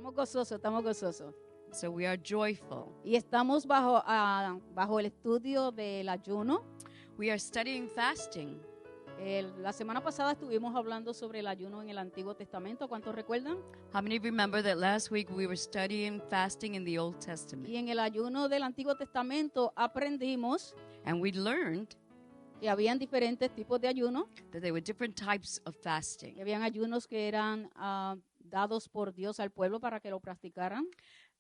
Estamos gozosos, estamos gozosos. So we are joyful. Y estamos bajo el estudio del ayuno. We are studying fasting. La semana pasada estuvimos hablando sobre el ayuno en el Antiguo Testamento. ¿Cuántos recuerdan? How many remember that last week we were studying fasting in the Old Testament? Y en el ayuno del Antiguo Testamento aprendimos And we learned que habían diferentes tipos de ayuno. that there were different types of fasting. Que habían ayunos que eran dados por Dios al pueblo para que lo practicaran.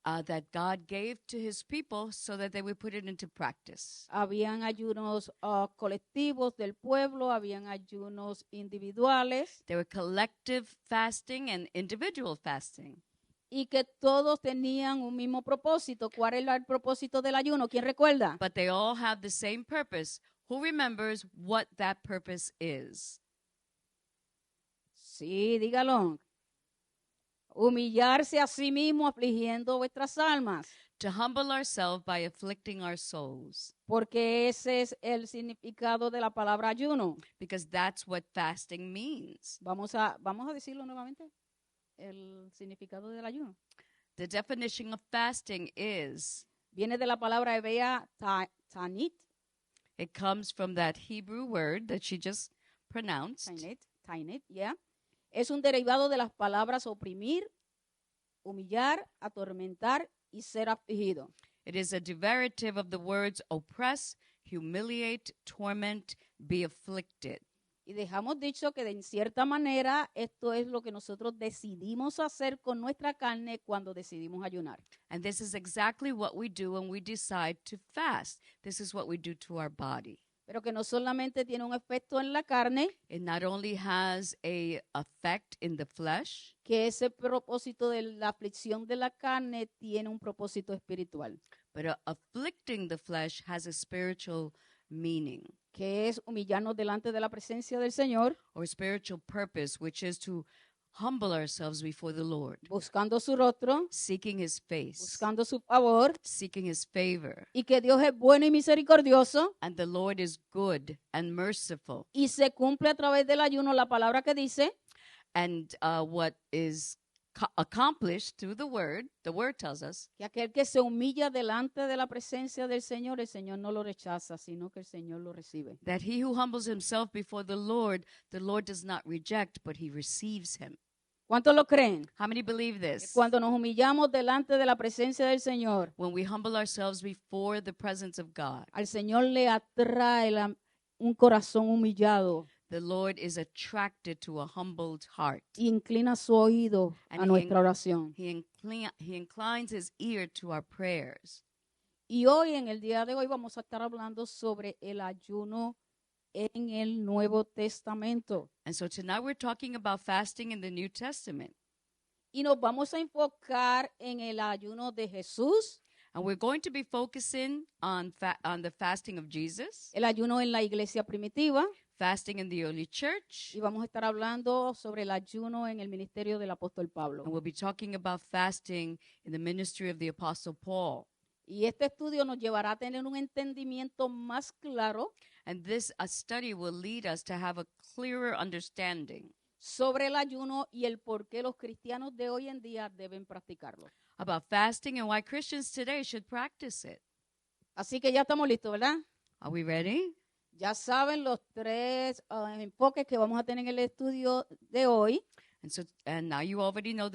That God gave to his people so that they would put it into practice. Habían ayunos colectivos del pueblo, habían ayunos individuales. There were collective fasting and individual fasting. Y que todos tenían un mismo propósito. ¿Cuál era el propósito del ayuno? ¿Quién recuerda? But they all have the same purpose. Who remembers what that purpose is? Sí, dígalo. Humillarse a sí mismo afligiendo vuestras almas. To humble ourselves by afflicting our souls. Porque ese es el significado de la palabra ayuno. Because that's what fasting means. Vamos a decirlo nuevamente. El significado del ayuno. The definition of fasting is, viene de la palabra hebrea tanit. It comes from that Hebrew word that she just pronounced. Tanit, yeah. Es un derivado de las palabras oprimir, humillar, atormentar y ser afligido. It is a derivative of the words oppress, humiliate, torment, be afflicted. Y dejamos dicho que en cierta manera esto es lo que nosotros decidimos hacer con nuestra carne cuando decidimos ayunar. And this is exactly what we do when we decide to fast. This is what we do to our body. Pero que no solamente tiene un efecto en la carne, It not only has a effect in the flesh, que ese propósito de la aflicción de la carne tiene un propósito espiritual, but afflicting the flesh has a spiritual meaning que es humillarnos delante de la presencia del Señor, or spiritual purpose, which is to humble ourselves before the Lord, buscando su rostro, seeking his face, buscando su favor, seeking his favor. y que Dios es bueno y misericordioso, And the Lord is good and merciful. y se cumple a través del ayuno la palabra que dice And what is accomplished through the word tells us que aquel que se humilla delante de la presencia del Señor, el Señor no lo rechaza, sino que el Señor lo recibe. that he who humbles himself before the Lord does not reject, but he receives him. ¿Cuántos lo creen? How many believe Que this? cuando nos humillamos delante de la presencia del Señor, When we humble ourselves before the presence of God, al Señor le atrae un corazón humillado the Lord is attracted to a humbled heart. y inclina su oído And a nuestra oración. He inclines his ear to our prayers. Y hoy, en el día de hoy, vamos a estar hablando sobre el ayuno en el Nuevo Testamento. And so tonight we're talking about fasting in the New Testament. Y nos vamos a enfocar en el ayuno de Jesús, And we're going to be focusing on the fasting of Jesus, el ayuno en la iglesia primitiva, fasting in the early church, y vamos a estar hablando sobre el ayuno en el ministerio del apóstol Pablo. and we'll be talking about fasting in the ministry of the Apostle Paul. Y este estudio nos llevará a tener un entendimiento más claro And this study will lead us to have a clearer understanding sobre el ayuno y el por qué los cristianos de hoy en día deben practicarlo. about fasting and why Christians today should practice it. Así que ya estamos listos, ¿verdad? Are we ready? Ya saben los tres enfoques que vamos a tener en el estudio de hoy, And now you already know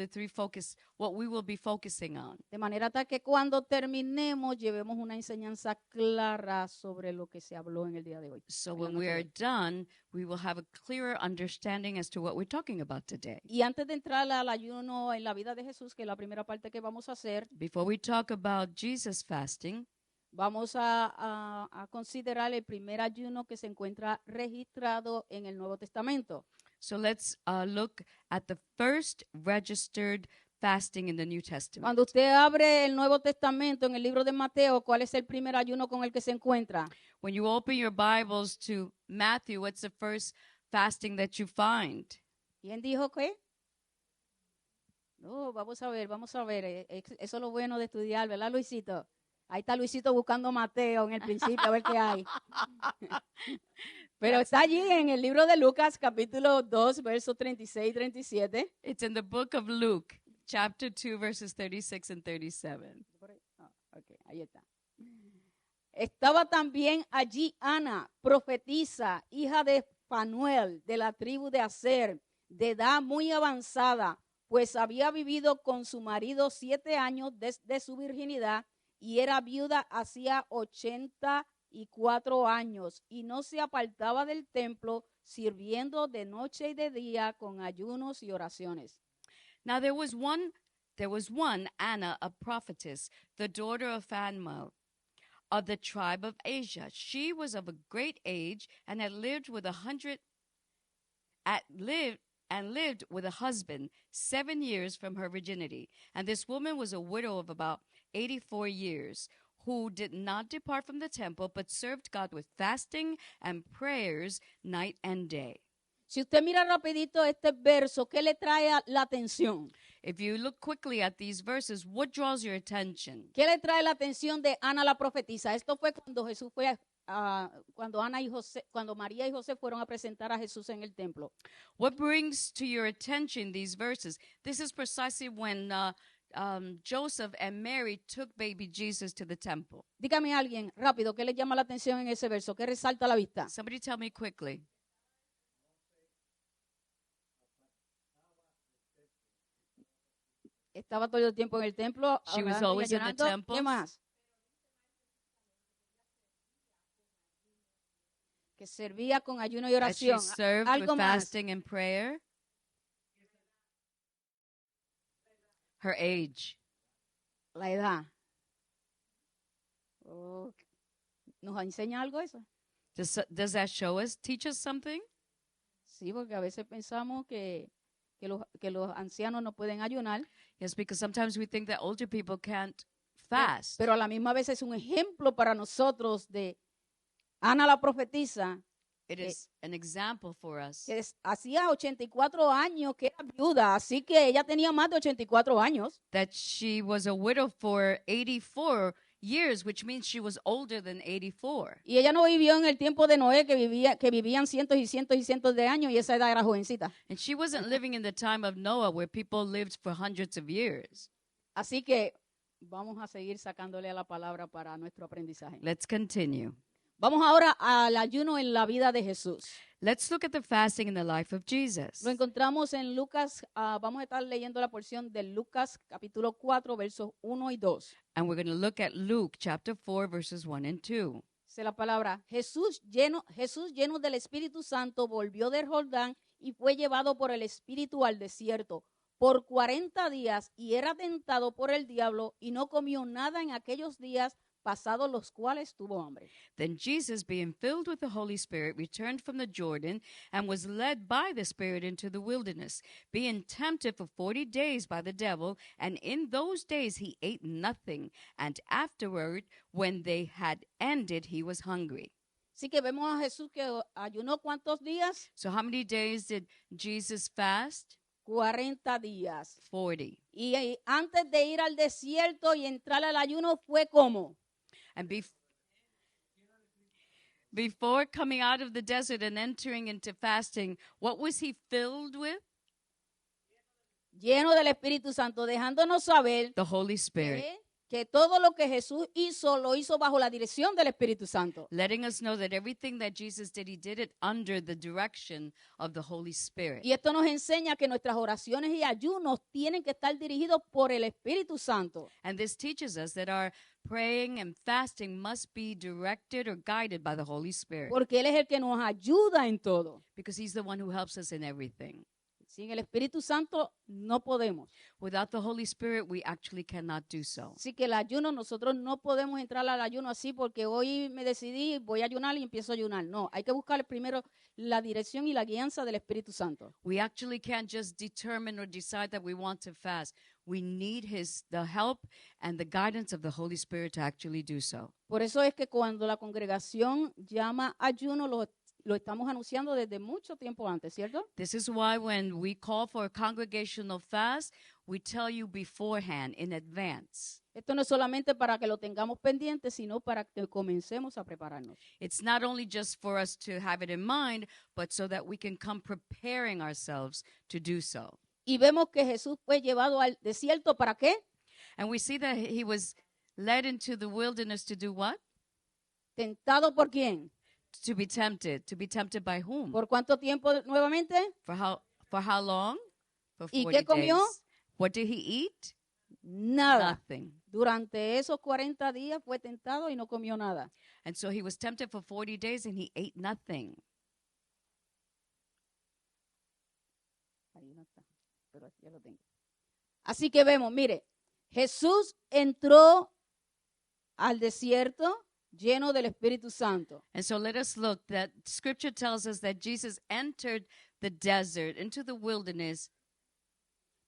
what we will be focusing on. de manera tal que cuando terminemos llevemos una enseñanza clara sobre lo que se habló en el día de hoy. So en la when noche we de are hoy. done, we will have a clearer understanding as to what we're talking about today. Y antes de entrar al ayuno en la vida de Jesús, que es la primera parte que vamos a hacer, Before we talk about Jesus fasting, vamos a considerar el primer ayuno que se encuentra registrado en el Nuevo Testamento. so let's look at the first registered fasting in the New Testament. Cuando usted abre el Nuevo Testamento en el libro de Mateo, ¿cuál es el primer ayuno con el que se encuentra? When you open your Bibles to Matthew, what's the first fasting that you find? ¿Quién dijo qué? No, vamos a ver. Eso es lo bueno de estudiar, ¿verdad, Luisito? Ahí está Luisito buscando Mateo en el principio, a ver qué hay. Pero está allí en el libro de Lucas, capítulo 2, versos 36 y 37. It's in the book of Luke, chapter 2, verses 36 and 37. Okay, ahí está. Estaba también allí Ana, profetisa, hija de Fanuel, de la tribu de Aser, de edad muy avanzada, pues había vivido con su marido 7 años desde su virginidad y era viuda hacía 84 años y no se apartaba del templo, sirviendo de noche y de día con ayunos y oraciones. Now there was one, Anna, a prophetess, the daughter of Phanuel, of the tribe of Asia. She was of a great age and had lived with a husband 7 years from her virginity. And this woman was a widow of about 84 years, who did not depart from the temple, but served God with fasting and prayers night and day. Si usted mira rapidito este verso, ¿qué le trae la atención? If you look quickly at these verses, what draws your attention? ¿Qué le trae la atención de Ana la profetisa? Esto fue cuando Jesús fue cuando María y José fueron a presentar a Jesús en el templo. What brings to your attention these verses? This is precisely when Joseph and Mary took baby Jesus to the temple. Dígame alguien, rápido, ¿qué le llama la atención en ese verso? ¿Qué resalta a la vista? Somebody tell me quickly. Estaba todo el tiempo en el templo. She was orando y always in the ayunando. temple. ¿Qué más? Que servía con ayuno y That she oración. served Algo with más. fasting and prayer. Her age. La edad. Oh, ¿nos enseña algo eso? Does that show us, teach us something? Sí, porque a veces pensamos que los ancianos no pueden ayunar. Yes, because sometimes we think that older people can't fast. Pero a la misma vez es un ejemplo para nosotros de Ana la profetisa, It is an example for us. que hacía 84 años que era viuda, así que ella tenía más de 84 años. That she was a widow for 84 years, which means she was older than 84. Y ella no vivió en el tiempo de Noé, que vivían cientos y cientos y cientos de años, y esa edad era jovencita. And she wasn't living in the time of Noah where people lived for hundreds of years. Así que vamos a seguir sacándole a la palabra para nuestro aprendizaje. Let's continue. Vamos ahora al ayuno en la vida de Jesús. Let's look at the fasting in the life of Jesus. Lo encontramos en Lucas, vamos a estar leyendo la porción de Lucas capítulo 4, versos 1 y 2. And we're going to look at Luke chapter 4, verses 1 and 2. Dice la palabra, Jesús lleno del Espíritu Santo volvió del Jordán y fue llevado por el Espíritu al desierto por 40 días y era tentado por el diablo y no comió nada en aquellos días, pasados los cuales tuvo hambre. Then Jesus, being filled with the Holy Spirit, returned from the Jordan and was led by the Spirit into the wilderness, being tempted for 40 days by the devil. And in those days he ate nothing. And afterward, when they had ended, he was hungry. Así que vemos a Jesús que ayunó ¿cuántos días? So how many days did Jesus fast? 40 días. 40. Y antes de ir al desierto y entrar al ayuno fue como. And before coming out of the desert and entering into fasting, what was he filled with? Lleno del Espíritu Santo, dejándonos saber The Holy Spirit. que todo lo que Jesús hizo, lo hizo bajo la dirección del Espíritu Santo. Letting us know that everything that Jesus did, he did it under the direction of the Holy Spirit. Y esto nos enseña que nuestras oraciones y ayunos tienen que estar dirigidos por el Espíritu Santo. And this teaches us that our praying and fasting must be directed or guided by the Holy Spirit. Porque Él es el que nos ayuda en todo. Because he's the one who helps us in everything. Sin el Espíritu Santo no podemos. Without the Holy Spirit, we actually cannot do so. Así que el ayuno, nosotros no podemos entrar al ayuno así porque hoy me decidí, voy a ayunar y empiezo a ayunar. No, hay que buscar primero la dirección y la guianza del Espíritu Santo. We actually can't just determine or decide that we want to fast. We need the help and the guidance of the Holy Spirit to actually do so. Por eso es que cuando la congregación llama ayuno, lo estamos anunciando desde mucho tiempo antes, ¿cierto? This is why when we call for a congregational fast, we tell you beforehand, in advance. Esto no es solamente para que lo tengamos pendiente, sino para que comencemos a prepararnos. It's not only just for us to have it in mind, but so that we can come preparing ourselves to do so. Y vemos que Jesús fue llevado al desierto, ¿para qué? And we see that he was led into the wilderness to do what? ¿Tentado por quién? To be tempted. To be tempted by whom? ¿Por cuánto tiempo nuevamente? For how long? For ¿Y 40 qué comió? days. What did he eat? Nada. Nothing. Durante esos 40 días fue tentado y no comió nada. And so he was tempted for 40 days and he ate nothing. Ahí no está, pero ya lo tengo. Así que vemos, mire, Jesús entró al desierto lleno del Espíritu Santo. And so let us look that scripture tells us that Jesus entered the desert, into the wilderness,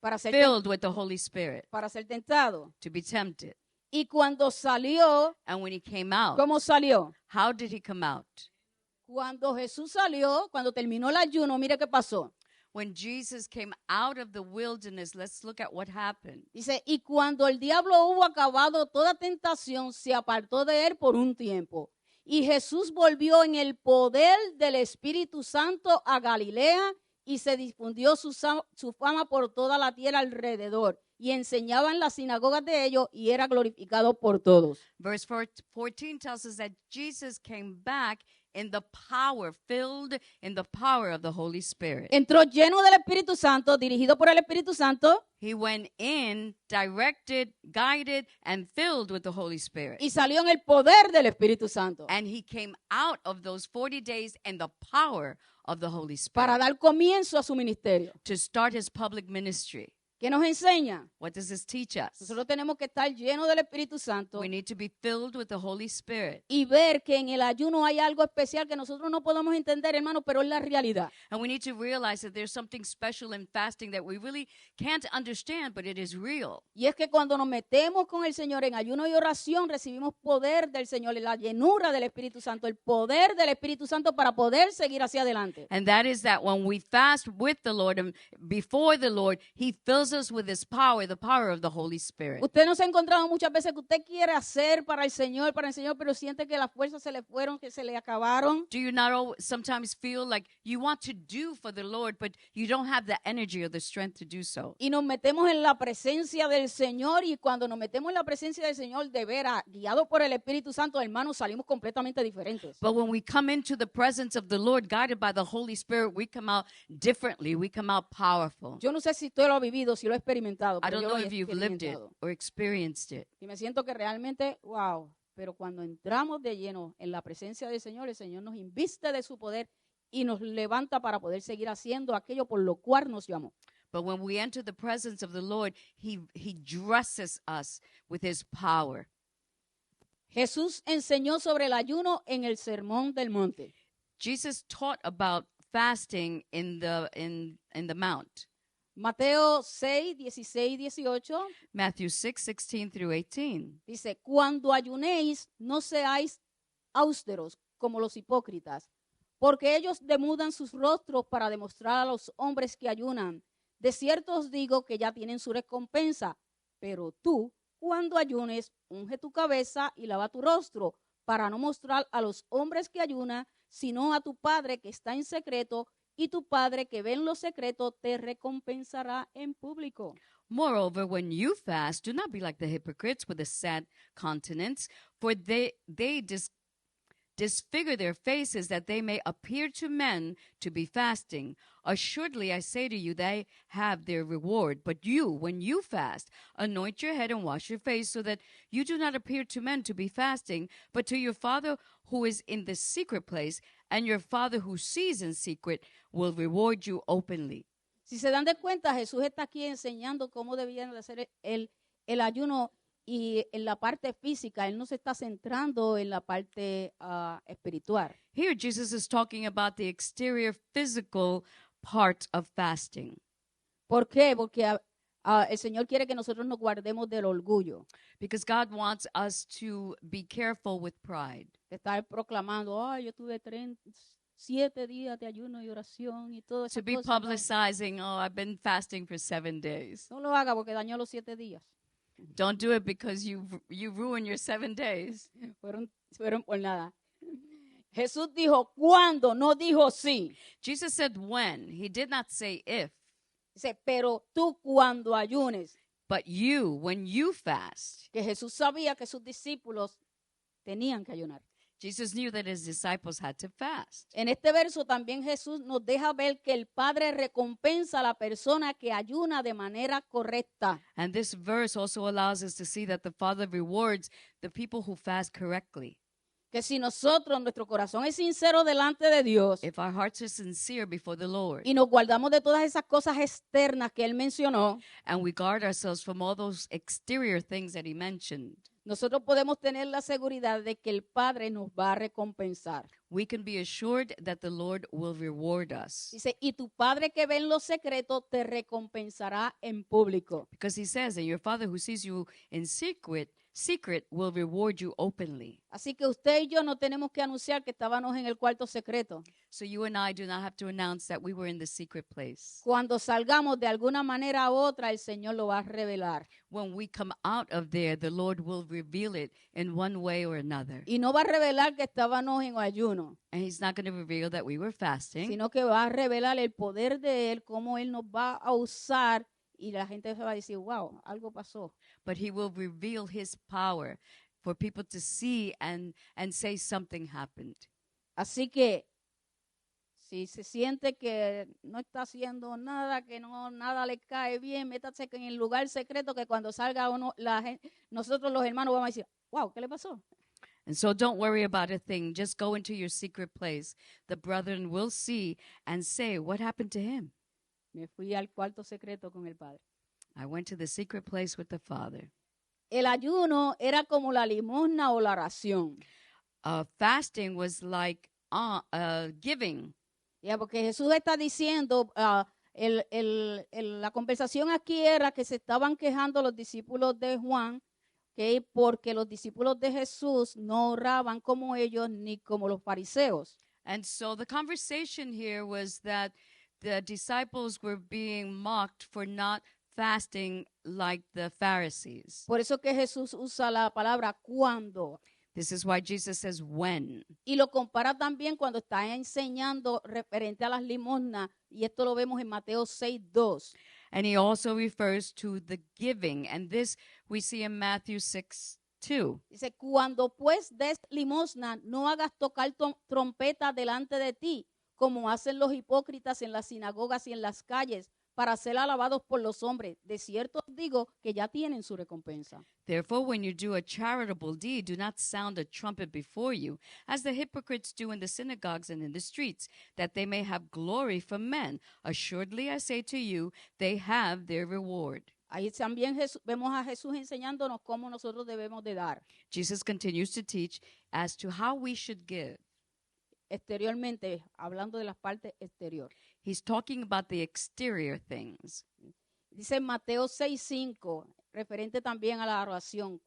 Para ser, filled with the Holy Spirit para ser tentado. to be tempted. Y cuando salió, And when he came out, ¿cómo salió? how did he come out? Cuando Jesús salió, cuando terminó el ayuno, mire qué pasó. When Jesus came out of the wilderness, let's look at what happened. Dice, y cuando el diablo hubo acabado toda tentación, se apartó de él por un tiempo. Y Jesús volvió en el poder del Espíritu Santo a Galilea y se difundió su fama por toda la tierra alrededor. Y enseñaba en las sinagogas de ellos y era glorificado por todos. Verse 14 tells us that Jesus came back in the power, filled in the power of the Holy Spirit. Entró lleno del Espíritu Santo, dirigido por el Espíritu Santo, He went in, directed, guided, and filled with the Holy Spirit. y salió en el poder del Espíritu Santo And he came out of those 40 days in the power of the Holy para Spirit dar comienzo a su ministerio. to start his public ministry. ¿Qué nos enseña? What does this teach us? Nosotros tenemos que estar llenos del Espíritu Santo We need to be filled with the Holy Spirit. y ver que en el ayuno hay algo especial que nosotros no podemos entender, hermano, pero es la realidad. And we need to realize that there's something special in fasting that we really can't understand, but it is real. Y es que cuando nos metemos con el Señor en ayuno y oración, recibimos poder del Señor, la llenura del Espíritu Santo, el poder del Espíritu Santo para poder seguir hacia adelante. And that is that when we fast with the Lord and before the Lord, he fills us with his power, the power of the Holy Spirit. Usted no se ha encontrado muchas veces que usted quiere hacer para el Señor, pero siente que las fuerzas se le fueron, que se le acabaron. Do you not sometimes feel like you want to do for the Lord, but you don't have the energy or the strength to do so? Y nos metemos en la presencia del Señor y cuando nos metemos en la presencia del Señor de veras, guiado por el Espíritu Santo, hermanos, salimos completamente diferentes. But when we come into the presence of the Lord, guided by the Holy Spirit, we come out differently. We come out powerful. Yo no sé si usted lo ha vivido, si lo ha experimentado, I pero don't yo know lo he if you've lived it experimentado. or experienced it. Y me siento que realmente, wow, pero cuando entramos de lleno en la presencia del Señor, el Señor nos inviste de su poder y nos levanta para poder seguir haciendo aquello por lo cual nos llamó. But when we enter the presence of the Lord, he dresses us with his power. Jesús enseñó sobre el ayuno en el Sermón del Monte. Jesus taught about fasting in the mount. Mateo 6, 16, 18 Matthew 6:16 through 18. dice, cuando ayunéis, no seáis austeros como los hipócritas, porque ellos demudan sus rostros para demostrar a los hombres que ayunan. De cierto os digo que ya tienen su recompensa, pero tú, cuando ayunes, unge tu cabeza y lava tu rostro, para no mostrar a los hombres que ayunan, sino a tu Padre que está en secreto, y tu Padre que ve en lo secreto te recompensará en público. Moreover, when you fast, do not be like the hypocrites with a sad countenance, for they disfigure their faces that they may appear to men to be fasting. Assuredly, I say to you, they have their reward. But you, when you fast, anoint your head and wash your face, so that you do not appear to men to be fasting, but to your Father who is in the secret place, and your Father who sees in secret will reward you openly. Si se dan de cuenta, Jesús está aquí enseñando cómo debían de hacer el ayuno y en la parte física. Él no se está centrando en la parte espiritual. Here, Jesus is talking about the exterior physical part of fasting. ¿Por qué? Porque el Señor quiere que nosotros nos guardemos del orgullo. Because God wants us to be careful with pride. De estar proclamando, ay, yo tuve 7 días de ayuno y oración y todo eso. To be publicizing, oh, I've been fasting for 7 days. No lo haga porque dañó los 7 días. Don't do it because you ruin your 7 days. Fueron por nada. Jesús dijo cuándo, no dijo sí. Jesus said when. He did not say if. Dice, pero tú cuando ayunes, But you, when you fast, que Jesús sabía que sus discípulos tenían que ayunar. Jesus knew that his disciples had to fast. En este verso también Jesús nos deja ver que el Padre recompensa a la persona que ayuna de manera correcta. And this verse also allows us to see that the Father rewards the people who fast correctly. Que si nosotros, nuestro corazón es sincero delante de Dios If our hearts are sincere before the Lord y nos guardamos de todas esas cosas externas que Él mencionó, and we guard ourselves from all those exterior things that he mentioned, nosotros podemos tener la seguridad de que el Padre nos va a recompensar. we can be assured that the Lord will reward us. Dice, y tu Padre que ve en lo secreto te recompensará en público. Because he says, and your Father who sees you in secret will reward you openly. Así que usted y yo no tenemos que anunciar que estábamos en el cuarto secreto. So you and I do not have to announce that we were in the secret place. Cuando salgamos de alguna manera u otra, el Señor lo va a revelar. When we come out of there, the Lord will reveal it in one way or another. Y no va a revelar que estábamos en ayuno, And he's not going to reveal that we were fasting, sino que va a revelar el poder de Él, cómo Él nos va a usar y la gente se va a decir, wow, algo pasó. but he will reveal his power for people to see and say something happened. Así que si se siente que no está haciendo nada, que no nada le cae bien, métase en el lugar secreto que cuando salga uno, nosotros los hermanos vamos a decir, wow, ¿qué le pasó? And so don't worry about a thing. Just go into your secret place. The brethren will see and say, what happened to him? Me fui al cuarto secreto con el Padre. I went to the secret place with the Father. El ayuno era como la limosna o la oración. Fasting was like giving. Ya, porque Jesús está diciendo, la conversación aquí era que se estaban quejando los discípulos de Juan, que porque los discípulos de Jesús no oraban como ellos ni como los fariseos. And so the conversation here was that the disciples were being mocked for not fasting like the Pharisees. Por eso que Jesús usa la palabra cuando. This is why Jesus says when. Y lo compara también cuando está enseñando referente a las limosnas, y esto lo vemos en Mateo 6:2. And he also refers to the giving. And this we see in Matthew 6:2. Dice, cuando pues des limosna, no hagas tocar trompeta delante de ti, como hacen los hipócritas en las sinagogas y en las calles, para ser alabados por los hombres. De cierto os digo que ya tienen su recompensa. Therefore, when you do a charitable deed, do not sound a trumpet before you, as the hypocrites do in the synagogues and in the streets, that they may have glory from men. Assuredly, I say to you, they have their reward. Ahí también vemos a Jesús enseñándonos cómo nosotros debemos de dar. Jesus continues to teach as to how we should give. Exteriormente, hablando de las partes exteriores. He's talking about the exterior things. Dice en Mateo 6:5, referente también a la oración.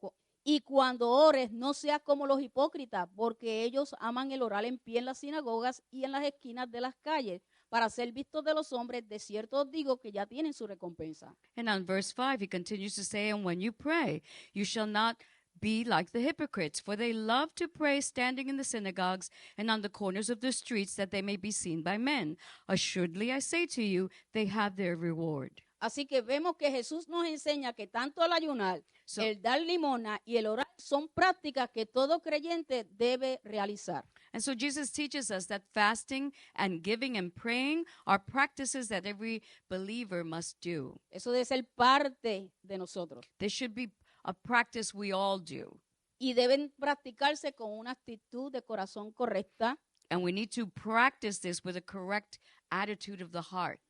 Y cuando ores, no seas como los hipócritas, porque ellos aman el orar en pie en las sinagogas y en las esquinas de las calles, para ser vistos de los hombres. De cierto os digo que ya tienen su recompensa. And on verse 5, he continues to say, and when you pray, you shall not be like the hypocrites, for they love to pray standing in the synagogues and on the corners of the streets, that they may be seen by men. Assuredly, I say to you, they have their reward. Así que vemos que Jesús nos enseña que tanto el ayunar, el dar limosna y el orar son prácticas que todo creyente debe realizar. And so Jesus teaches us that fasting and giving and praying are practices that every believer must do. Eso debe ser parte de nosotros. This should be a practice we all do. Y deben practicarse con una actitud de corazón correcta. And we need to practice this with a correct attitude of the heart.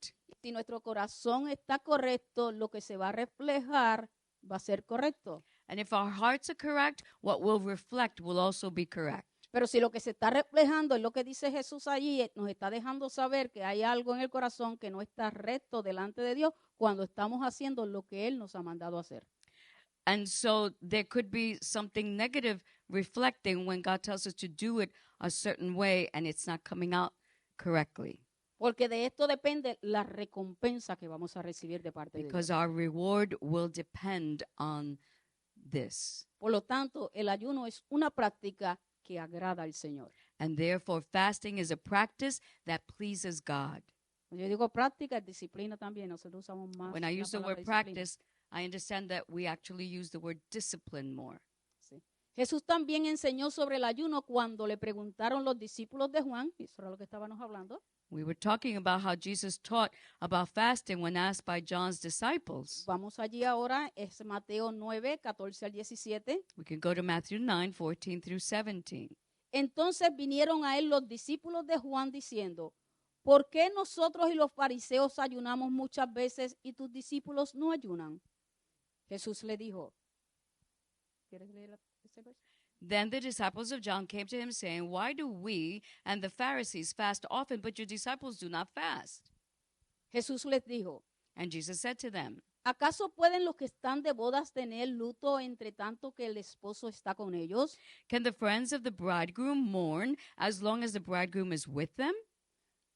Si nuestro corazón está correcto, lo que se va a reflejar va a ser correcto. And if our hearts are correct, what will reflect will also be correct. Pero si lo que se está reflejando es lo que dice Jesús allí, nos está dejando saber que hay algo en el corazón que no está recto delante de Dios cuando estamos haciendo lo que Él nos ha mandado a hacer. And so there could be something negative reflecting when God tells us to do it a certain way and it's not coming out correctly. Porque de esto depende la recompensa que vamos a recibir de parte de Dios. Because our reward will depend on this. Por lo tanto, el ayuno es una práctica que agrada al Señor. And therefore, fasting is a practice that pleases God. Cuando yo digo práctica, es disciplina también. Nosotros usamos más When I la use the palabra word disciplina. practice, I understand that we actually use the word discipline more. Sí. Jesús también enseñó sobre el ayuno cuando le preguntaron los discípulos de Juan, y eso era lo que estábamos hablando. We were talking about how Jesus taught about fasting when asked by John's disciples. Vamos allí ahora, es Mateo 9, 14 al 17. We can go to Matthew 9, 14 through 17. Entonces vinieron a él los discípulos de Juan diciendo, ¿por qué nosotros y los fariseos ayunamos muchas veces y tus discípulos no ayunan? Jesús le dijo, ¿quieres leer ese verso? Then the disciples of John came to him, saying, Why do we and the Pharisees fast often, but your disciples do not fast? Jesús les dijo, And Jesus said to them, ¿acaso pueden los que están de bodas tener luto entre tanto que el esposo está con ellos? Can the friends of the bridegroom mourn as long as the bridegroom is with them?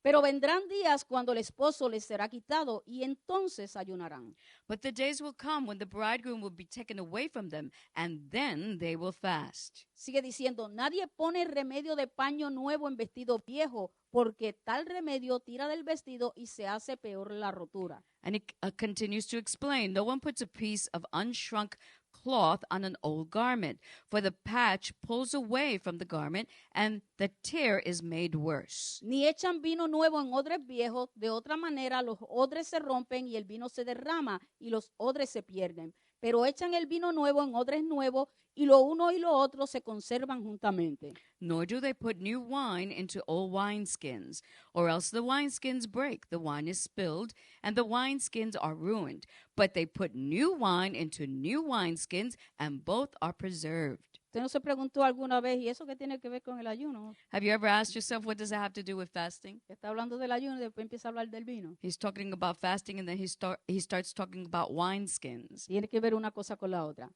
Pero vendrán días cuando el esposo les será quitado y entonces ayunarán. But the days will come when the bridegroom will be taken away from them, and then they will fast. Sigue diciendo, nadie pone remedio de paño nuevo en vestido viejo, porque tal remedio tira del vestido y se hace peor la rotura. And it continues to explain, no one puts a piece of unshrunk cloth on an old garment, for the patch pulls away from the garment, and the tear is made worse. Ni echan vino nuevo en odres viejos, de otra manera los odres se rompen y el vino se derrama y los odres se pierden. Pero echan el vino nuevo en odres nuevos y lo uno y lo otro se conservan juntamente. Nor do they put new wine into old wineskins, or else the wineskins break, the wine is spilled, and the wineskins are ruined. But they put new wine into new wineskins, and both are preserved. ¿Usted no se preguntó alguna vez, y eso qué tiene que ver con el ayuno? Have you ever asked yourself, what does that have to do with fasting? Está hablando del ayuno y después empieza a hablar del vino. He's talking about fasting, and then he starts talking about wineskins. Tiene que ver una cosa con la otra.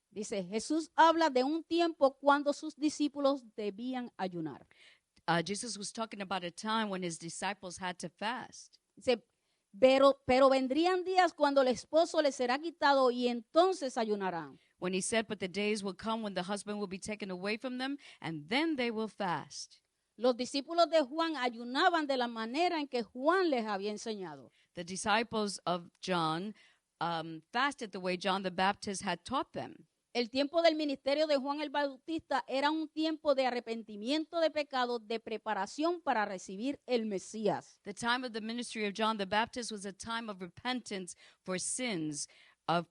Dice, Jesús habla de un tiempo cuando sus discípulos debían ayunar. Jesus was talking about a time when his disciples had to fast. Dice, pero vendrían días cuando el esposo les será quitado y entonces ayunarán. When he said, but the days will come when the husband will be taken away from them, and then they will fast. Los discípulos de Juan ayunaban de la manera en que Juan les había enseñado. The disciples of John fasted the way John the Baptist had taught them. El tiempo del ministerio de Juan el Bautista era un tiempo de arrepentimiento de pecados, de preparación para recibir el Mesías. The time of the ministry of John the Baptist was a time of repentance for sins, of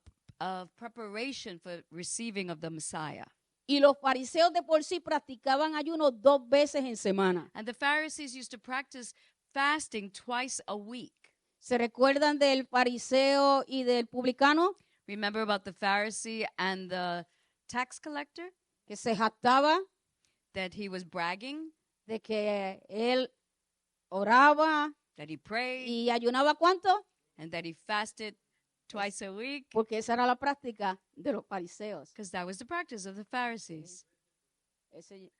preparation for receiving of the Messiah. Y los fariseos de por sí practicaban ayuno 2 veces en semana. And the Pharisees used to practice fasting twice a week. ¿Se recuerdan del fariseo y del publicano? Remember about the Pharisee and the tax collector? Que se jactaba That he was bragging, de que él oraba that he prayed, y ayunaba ¿cuánto? and that he fasted twice a week, Porque esa era la práctica de los fariseos. because that was the practice of the Pharisees.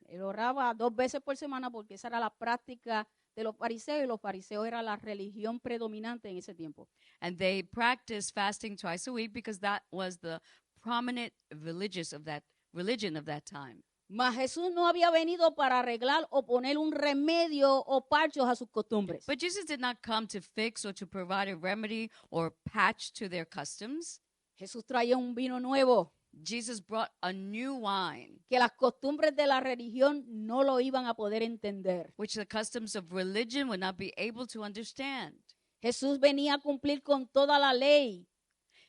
Él oraba 2 veces por semana porque esa era la práctica de los fariseos y los fariseos era la religión predominante en ese tiempo. And they practiced fasting twice a week because that was the prominent religion of that time. Mas Jesús no había venido para arreglar o poner un remedio o parchos a sus costumbres. But Jesus did not come to fix or to provide a remedy or patch to their customs. Jesús traía un vino nuevo Jesus brought a new wine, que las costumbres de la religión no lo iban a poder entender. which the customs of religion would not be able to understand. Jesús venía a cumplir con toda la ley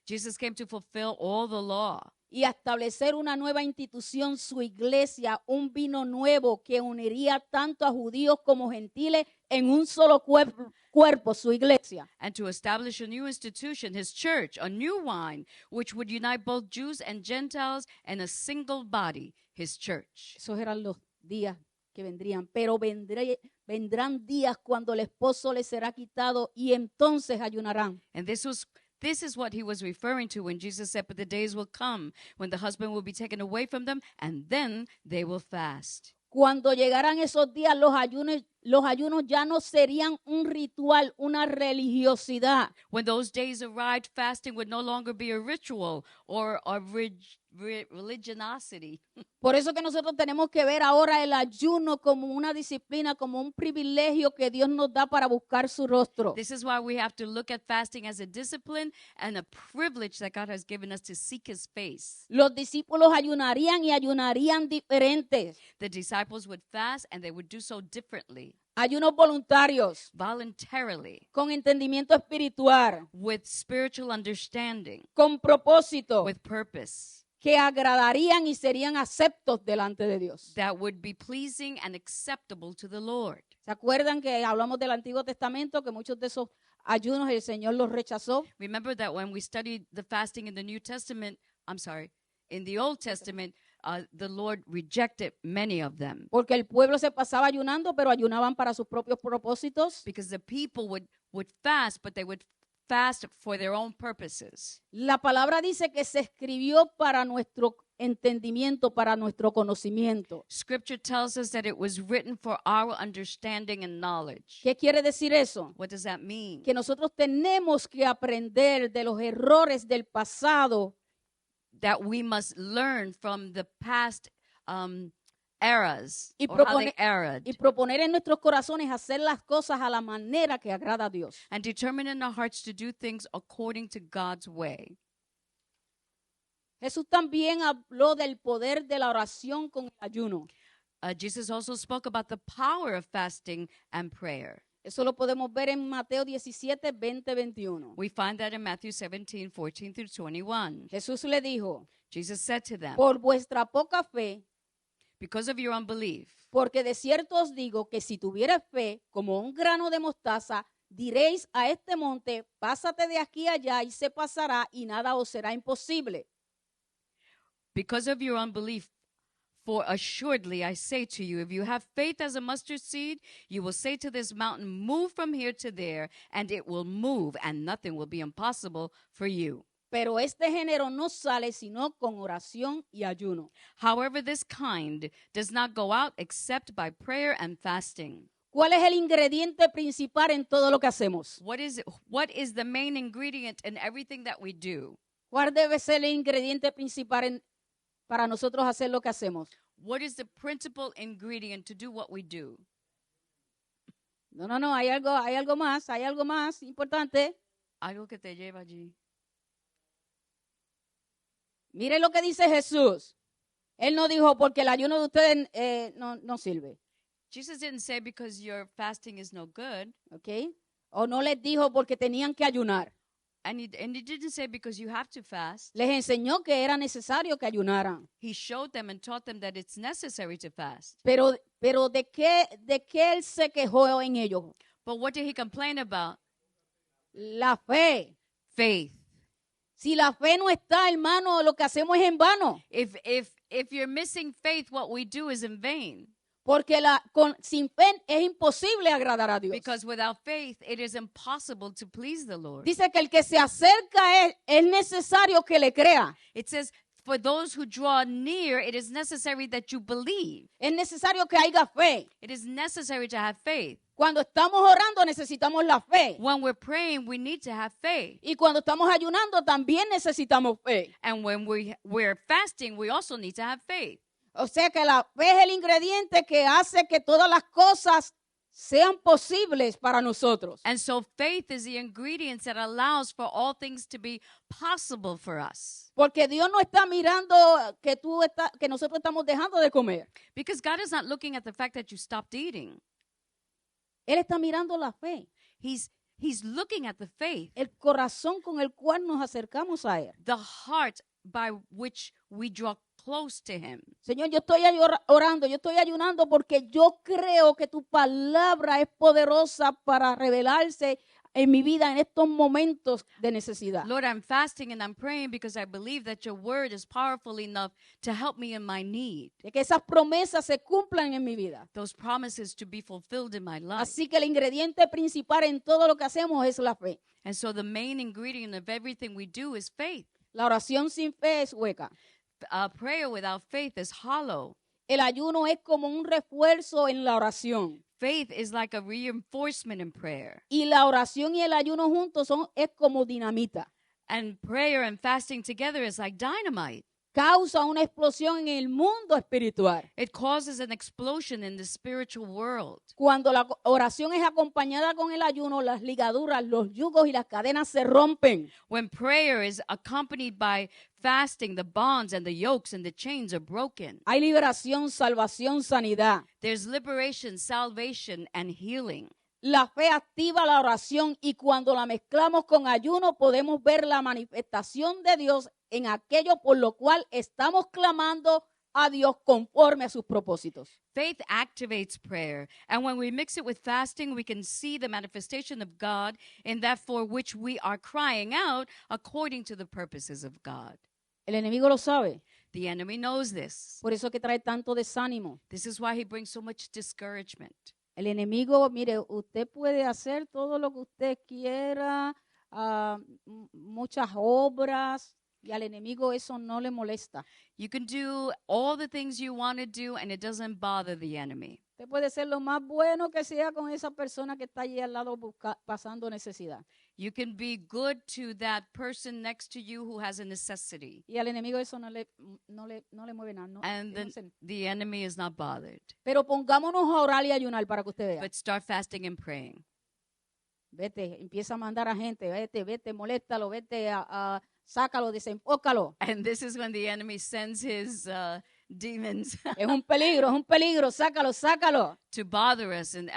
Jesus came to fulfill all the law y a establecer una nueva institución, su iglesia, un vino nuevo que uniría tanto a judíos como gentiles en un solo cuerpo, su iglesia. and to establish a new institution, his church, a new wine, which would unite both Jews and Gentiles in a single body, his church. Esos eran los días que vendrían, pero vendrán días cuando el esposo les será quitado y entonces ayunarán. And this is what he was referring to when Jesus said, but the days will come when the husband will be taken away from them, and then they will fast. Cuando llegaran esos días, los ayunos ya no serían un ritual, una religiosidad. When those days arrived, fasting would no longer be a ritual or a religiosity. Por eso que nosotros tenemos que ver ahora el ayuno como una disciplina, como un privilegio que Dios nos da para buscar su rostro. This is why we have to look at fasting as a discipline and a privilege that God has given us to seek his face. Los discípulos ayunarían y ayunarían diferentes. The disciples would fast and they would do so differently, Ayunos voluntarios, voluntarily, con entendimiento espiritual, with spiritual understanding, con propósito, with purpose, que agradarían y serían aceptos delante de Dios. that would be pleasing and acceptable to the Lord. ¿Se acuerdan que hablamos del Antiguo Testamento, que muchos de esos ayunos el Señor los rechazó? Remember that when we studied the fasting in the in the Old Testament, the Lord rejected many of them Porque el pueblo se pasaba ayunando, pero ayunaban para sus propios propósitos. because the people would fast, but they would fast for their own purposes. La palabra dice que se escribió para nuestro entendimiento, para nuestro conocimiento. Scripture tells us that it was written for our understanding and knowledge. ¿Qué quiere decir eso? What does that mean? Que nosotros tenemos que aprender de los errores del pasado That we must learn from the past eras, Y or how they propone- erred, y proponer en nuestros corazones hacer las cosas a la manera que agrada a Dios. and determine in our hearts to do things according to God's way. Jesús también habló del poder de la oración con el ayuno. Jesus also spoke about the power of fasting and prayer. Eso lo podemos ver en Mateo 17, 20, 21. We find that in Matthew 17, 14 through 21. Jesús le dijo, Jesus said to them, por vuestra poca fe, because of your unbelief, porque de cierto os digo que si tuvierais fe como un grano de mostaza, diréis a este monte, pásate de aquí allá y se pasará y nada os será imposible. because of your unbelief, for assuredly I say to you, if you have faith as a mustard seed, you will say to this mountain, move from here to there, and it will move, and nothing will be impossible for you. Pero este género no sale sino con oración y ayuno. However, this kind does not go out except by prayer and fasting. ¿Cuál es el ingrediente principal en todo lo que hacemos? What is the main ingredient in everything that we do? ¿Cuál debe ser el ingrediente principal para nosotros hacer lo que hacemos? What is the principal ingredient to do what we do? No, hay algo más importante. Algo que te lleva allí. Mire lo que dice Jesús. Él no dijo porque el ayuno de ustedes no sirve, Jesus didn't say because your fasting is no good. ¿ok? O no les dijo porque tenían que ayunar. And he didn't say because you have to fast. Les enseñó que era necesario que ayunaran. He showed them and taught them that it's necessary to fast. Pero ¿de qué él se quejó en ellos? But what did he complain about? La fe. Faith. Si la fe no está, hermano, lo que hacemos es en vano. If you're missing faith, what we do is in vain. Porque sin fe es imposible agradar a Dios. Because without faith, it is impossible to please the Lord. Dice que el que se acerca a él, es necesario que le crea. It says, for those who draw near, it is necessary that you believe. Es necesario que haya fe. It is necessary to have faith. Cuando estamos orando necesitamos la fe. When we're praying, we need to have faith. Y cuando estamos ayunando también necesitamos fe. And when we're fasting, we also need to have faith. O sea que la fe es el ingrediente que hace que todas las cosas sean posibles para nosotros. And so faith is the ingredient that allows for all things to be possible for us. Porque Dios no está mirando que nosotros estamos dejando de comer. Because God is not looking at the fact that you stopped eating. Él está mirando la fe, He's looking at the faith, el corazón con el cual nos acercamos a Él. the heart by which we draw close to Him. Señor, yo estoy orando, yo estoy ayunando porque yo creo que tu palabra es poderosa para revelarse en mi vida en estos momentos de necesidad. Lord, I'm fasting and I'm praying because I believe that your word is powerful enough to help me in my need. De que esas promesas se cumplan en mi vida. Those promises to be fulfilled in my life. Así que el ingrediente principal en todo lo que hacemos es la fe. And so the main ingredient of everything we do is faith. La oración sin fe es hueca. Prayer without faith is hollow. El ayuno es como un refuerzo en la oración. Faith is like a reinforcement in prayer. Y la oración y el ayuno juntos es como dinamita. And prayer and fasting together is like dynamite. causa una explosión en el mundo espiritual. It causes an explosion in the spiritual world. Cuando la oración es acompañada con el ayuno, las ligaduras, los yugos y las cadenas se rompen. When prayer is accompanied by fasting, the bonds and the yokes and the chains are broken. Hay liberación, salvación, sanidad. There's liberation, salvation, and healing. La fe activa la oración y cuando la mezclamos con ayuno podemos ver la manifestación de Dios en aquello por lo cual estamos clamando a Dios conforme a sus propósitos. Faith activates prayer, and when we mix it with fasting, we can see the manifestation of God in that for which we are crying out according to the purposes of God. El enemigo lo sabe, The enemy knows this. por eso que trae tanto desánimo. This is why he brings so much discouragement. El enemigo, mire, usted puede hacer todo lo que usted quiera, muchas obras, y al enemigo eso no le molesta. You can do all the things you want to do, and it doesn't bother the enemy. Usted puede ser lo más bueno que sea con esa persona que está allí al lado pasando necesidad. You can be good to that person next to you who has a necessity, Y al enemigo eso no le mueve nada. and the enemy is not bothered. Pero pongámonos a orar y ayunar para que usted vea. But start fasting and praying. Vete, empieza a mandar a gente, vete, moléstalo, vete, sácalo, desenfócalo. And this is when the enemy sends his demons Es un peligro, sácalo. to bother us and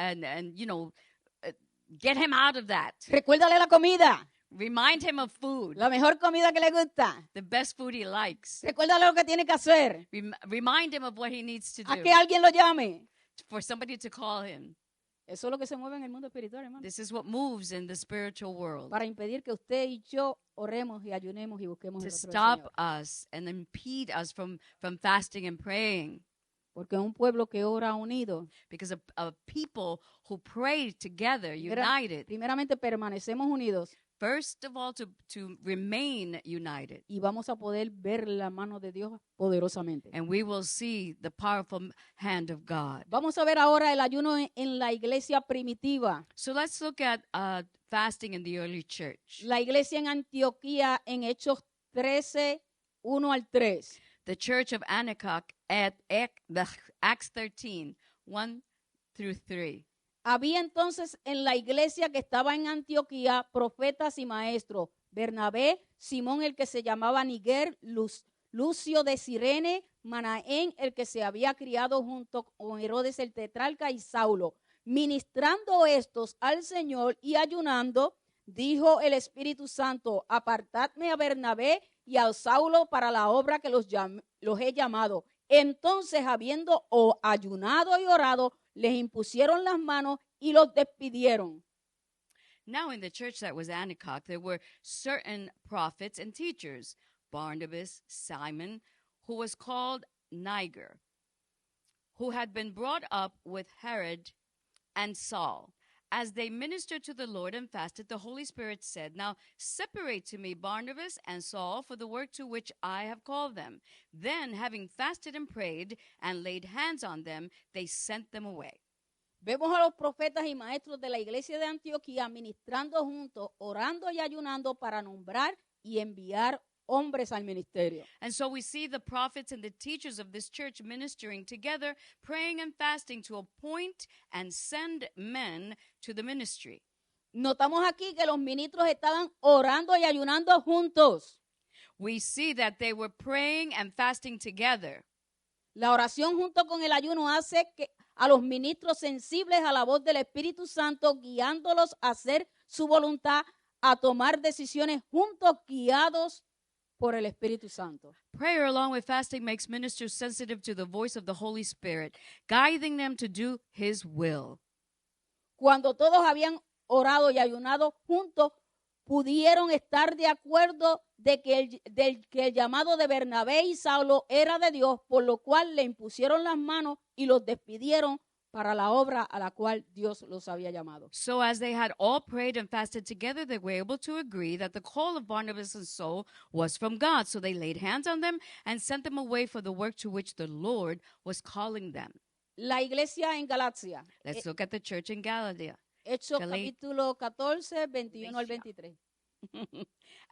get him out of that. Recuérdale la comida, Remind him of food, la mejor comida que le gusta. the best food he likes. Recuérdale lo que tiene que hacer, Remind him of what he needs to a do, que alguien lo llame. for somebody to call him. Eso es lo que se mueve en el mundo espiritual, hermano. This is what moves in the spiritual world, Para impedir que usted y yo oremos y ayunemos y busquemos to el rostro del stop Señor. us and impede us from fasting and praying. Porque un pueblo que ora unido, Because a people who pray together, united, primeramente permanecemos unidos first of all, to remain united. y vamos a poder ver la mano de Dios poderosamente. And we will see the powerful hand of God. Vamos a ver ahora el ayuno en la iglesia primitiva. So let's look at fasting in the early church. La iglesia en Antioquía en Hechos 13, 1 al 3. The church of Antioch at Acts 13, 1 through 3. Había entonces en la iglesia que estaba en Antioquía profetas y maestros. Bernabé, Simón el que se llamaba Niger, Lucio de Cirene, Manaén el que se había criado junto con Herodes el tetrarca y Saulo. Ministrando estos al Señor y ayunando, dijo el Espíritu Santo, apartadme a Bernabé y a Saulo para la obra que los he llamado. Entonces, habiendo ayunado y orado, les impusieron las manos y los despidieron. Now in the church that was Antioch, there were certain prophets and teachers, Barnabas, Simon, who was called Niger, who had been brought up with Herod and Saul. As they ministered to the Lord and fasted, the Holy Spirit said, Now separate to me Barnabas and Saul for the work to which I have called them. Then, having fasted and prayed and laid hands on them, they sent them away. Vemos a los profetas y maestros de la iglesia de Antioquía ministrando juntos, orando y ayunando para nombrar y enviar hombres al ministerio. And so we see the prophets and the teachers of this church ministering together, praying and fasting to appoint and send men to the ministry. Notamos aquí que los ministros estaban orando y ayunando juntos. We see that they were praying and fasting together. La oración junto con el ayuno hace que a los ministros sensibles a la voz del Espíritu Santo, guiándolos a hacer su voluntad, a tomar decisiones juntos, guiados por el Espíritu Santo. Prayer along with fasting makes ministers sensitive to the voice of the Holy Spirit, guiding them to do His will. Cuando todos habían orado y ayunado juntos, pudieron estar de acuerdo de que el llamado de Bernabé y Saulo era de Dios, por lo cual le impusieron las manos y los despidieron para la obra a la cual Dios los había llamado. So as they had all prayed and fasted together, they were able to agree that the call of Barnabas and Saul was from God. So they laid hands on them and sent them away for the work to which the Lord was calling them. La iglesia en Galacia. Let's look at the church in Galatia. Hechos Galatia. capítulo 14, 21 al 23.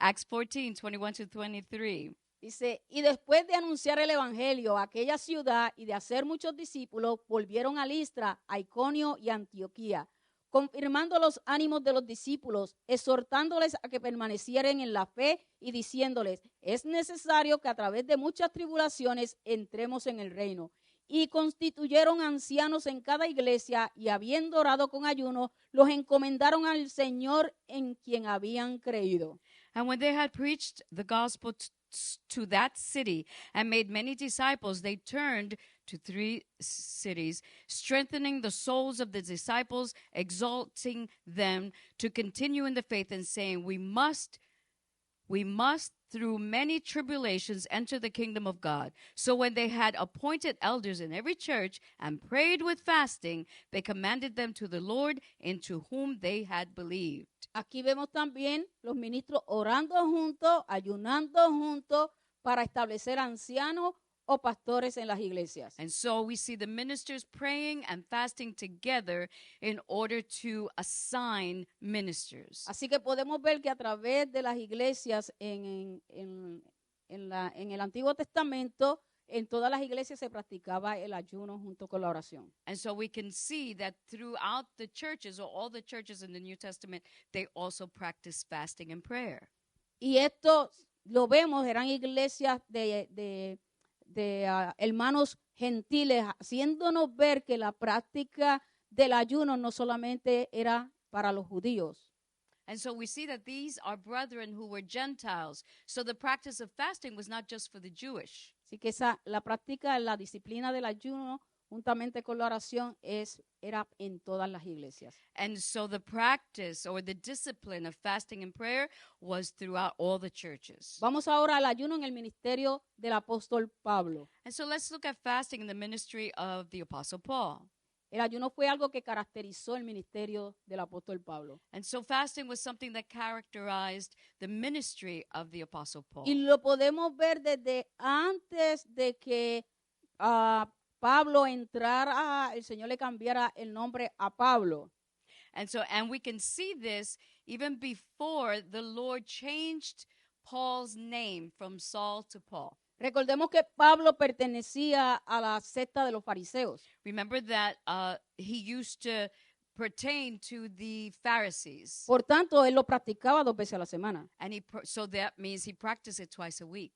Acts 14, 21 to 23. Dice, y después de anunciar el evangelio a aquella ciudad y de hacer muchos discípulos, volvieron a Listra, a Iconio y a Antioquía, confirmando los ánimos de los discípulos, exhortándoles a que permanecieran en la fe y diciéndoles, es necesario que a través de muchas tribulaciones entremos en el reino. Y constituyeron ancianos en cada iglesia y habiendo orado con ayuno, los encomendaron al Señor en quien habían creído. And when they had preached the gospel to that city and made many disciples, they turned to 3 cities, strengthening the souls of the disciples, exalting them to continue in the faith, and saying, we must through many tribulations enter the kingdom of God. So when they had appointed elders in every church and prayed with fasting, they commended them to the Lord, into whom they had believed. Aquí vemos también los ministros orando juntos, ayunando juntos para establecer ancianos o pastores en las iglesias. And so we see the ministers praying and fasting together in order to assign ministers. Así que podemos ver que a través de las iglesias en el Antiguo Testamento, en todas las iglesias se practicaba el ayuno junto con la oración. And so we can see that throughout the churches, or all the churches in the New Testament, they also practice fasting and prayer. Y esto lo vemos, eran iglesias de hermanos gentiles, haciéndonos ver que la práctica del ayuno no solamente era para los judíos. And so we see that these are brethren who were Gentiles. So the practice of fasting was not just for the Jewish. Así que la práctica, la disciplina del ayuno, juntamente con la oración, era en todas las iglesias. And so the practice or the discipline of fasting and prayer was throughout all the churches. Vamos ahora al ayuno en el ministerio del apóstol Pablo. And so let's look at fasting in the ministry of the Apostle Paul. El ayuno fue algo que caracterizó el ministerio del apóstol Pablo. And so fasting was something that characterized the ministry of the Apostle Paul. Y lo podemos ver desde antes de que Pablo entrara, el Señor le cambiara el nombre a Pablo. And we can see this even before the Lord changed Paul's name from Saul to Paul. Recordemos que Pablo pertenecía a la secta de los fariseos. Remember that he used to pertain to the Pharisees. Por tanto, él lo practicaba 2 veces a la semana. And so that means he practiced it twice a week.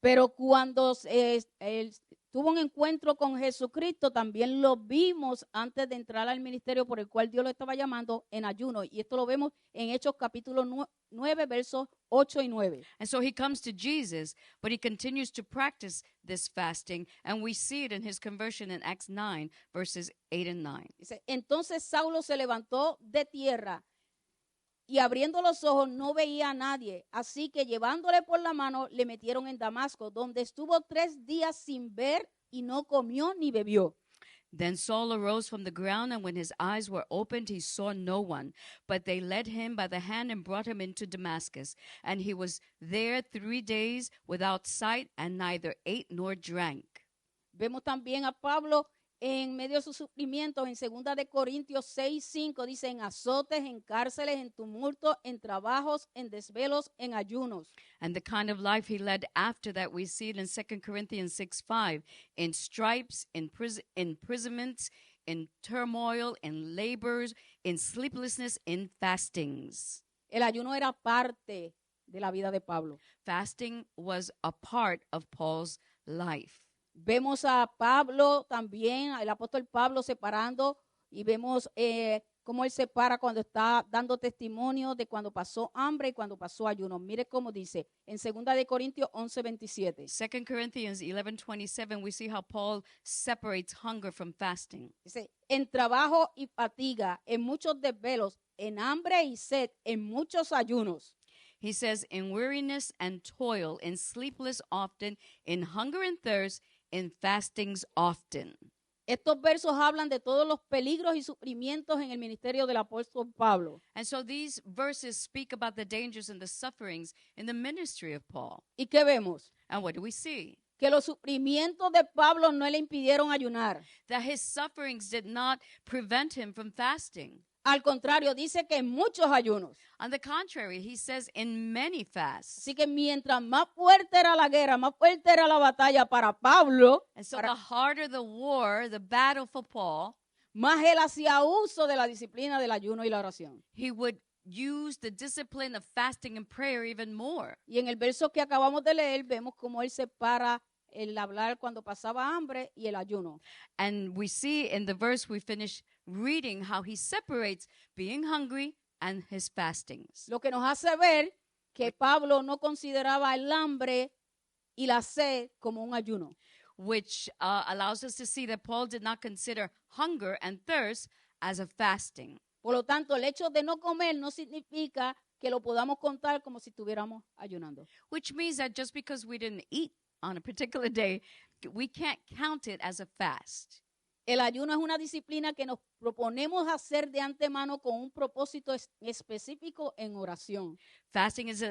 Pero cuando él tuvo un encuentro con Jesucristo, también lo vimos antes de entrar al ministerio por el cual Dios lo estaba llamando en ayuno. Y esto lo vemos en Hechos capítulo 9, versos 8 y 9. And so he comes to Jesus, but he continues to practice this fasting. And we see it in his conversion in Acts 9, verses 8 and 9. Dice, entonces Saulo se levantó de tierra y abriendo los ojos no veía a nadie. Así que llevándole por la mano le metieron en Damasco, donde estuvo 3 días sin ver y no comió ni bebió. Then Saul arose from the ground, and when his eyes were opened, he saw no one. But they led him by the hand and brought him into Damascus. And he was there 3 days without sight, and neither ate nor drank. Vemos también a Pablo en medio de sus sufrimientos, en 2 de Corintios 6:5, dice, en azotes, en cárceles, en tumultos, en trabajos, en desvelos, en ayunos. And the kind of life he led after that, we see it in 2 Corinthians 6:5, in stripes, in imprisonments, in turmoil, in labors, in sleeplessness, in fastings. El ayuno era parte de la vida de Pablo. Fasting was a part of Paul's life. Vemos a Pablo también, el apóstol Pablo separando, y vemos cómo él separa cuando está dando testimonio de cuando pasó hambre y cuando pasó ayuno. Mire cómo dice en 2 de Corintios 11:27. 2 Corinthians 11:27, we see how Paul separates hunger from fasting. Dice, en trabajo y fatiga, en muchos desvelos, en hambre y sed, en muchos ayunos. He says, in weariness and toil, in sleepless often, in hunger and thirst, in fastings often. Estos versos hablan de todos los peligros y sufrimientos en el ministerio del apóstol Pablo. And so these verses speak about the dangers and the sufferings in the ministry of Paul. ¿Y qué vemos? And what do we see? Que los sufrimientos de Pablo no le impidieron ayunar. That his sufferings did not prevent him from fasting. Al contrario, dice que en muchos ayunos. On the contrary, he says in many fasts. Así que mientras más fuerte era la guerra, más fuerte era la batalla para Pablo, And so the harder the war, the battle for Paul, más él hacía uso de la disciplina del ayuno y la oración. he would use the discipline of fasting and prayer even more. Y en el verso que acabamos de leer, vemos cómo él separa el hablar cuando pasaba hambre y el ayuno. And we see in the verse we finished reading how he separates being hungry and his fastings, Lo que nos hace ver que Pablo no consideraba el hambre y la sed como un ayuno. which allows us to see that Paul did not consider hunger and thirst as a fasting. Por lo tanto, el hecho de no comer no significa que lo podamos contar como si estuviéramos ayunando. Which means that just because we didn't eat on a particular day, we can't count it as a fast. El ayuno es una disciplina que nos proponemos hacer de antemano con un propósito específico en oración. Fasting is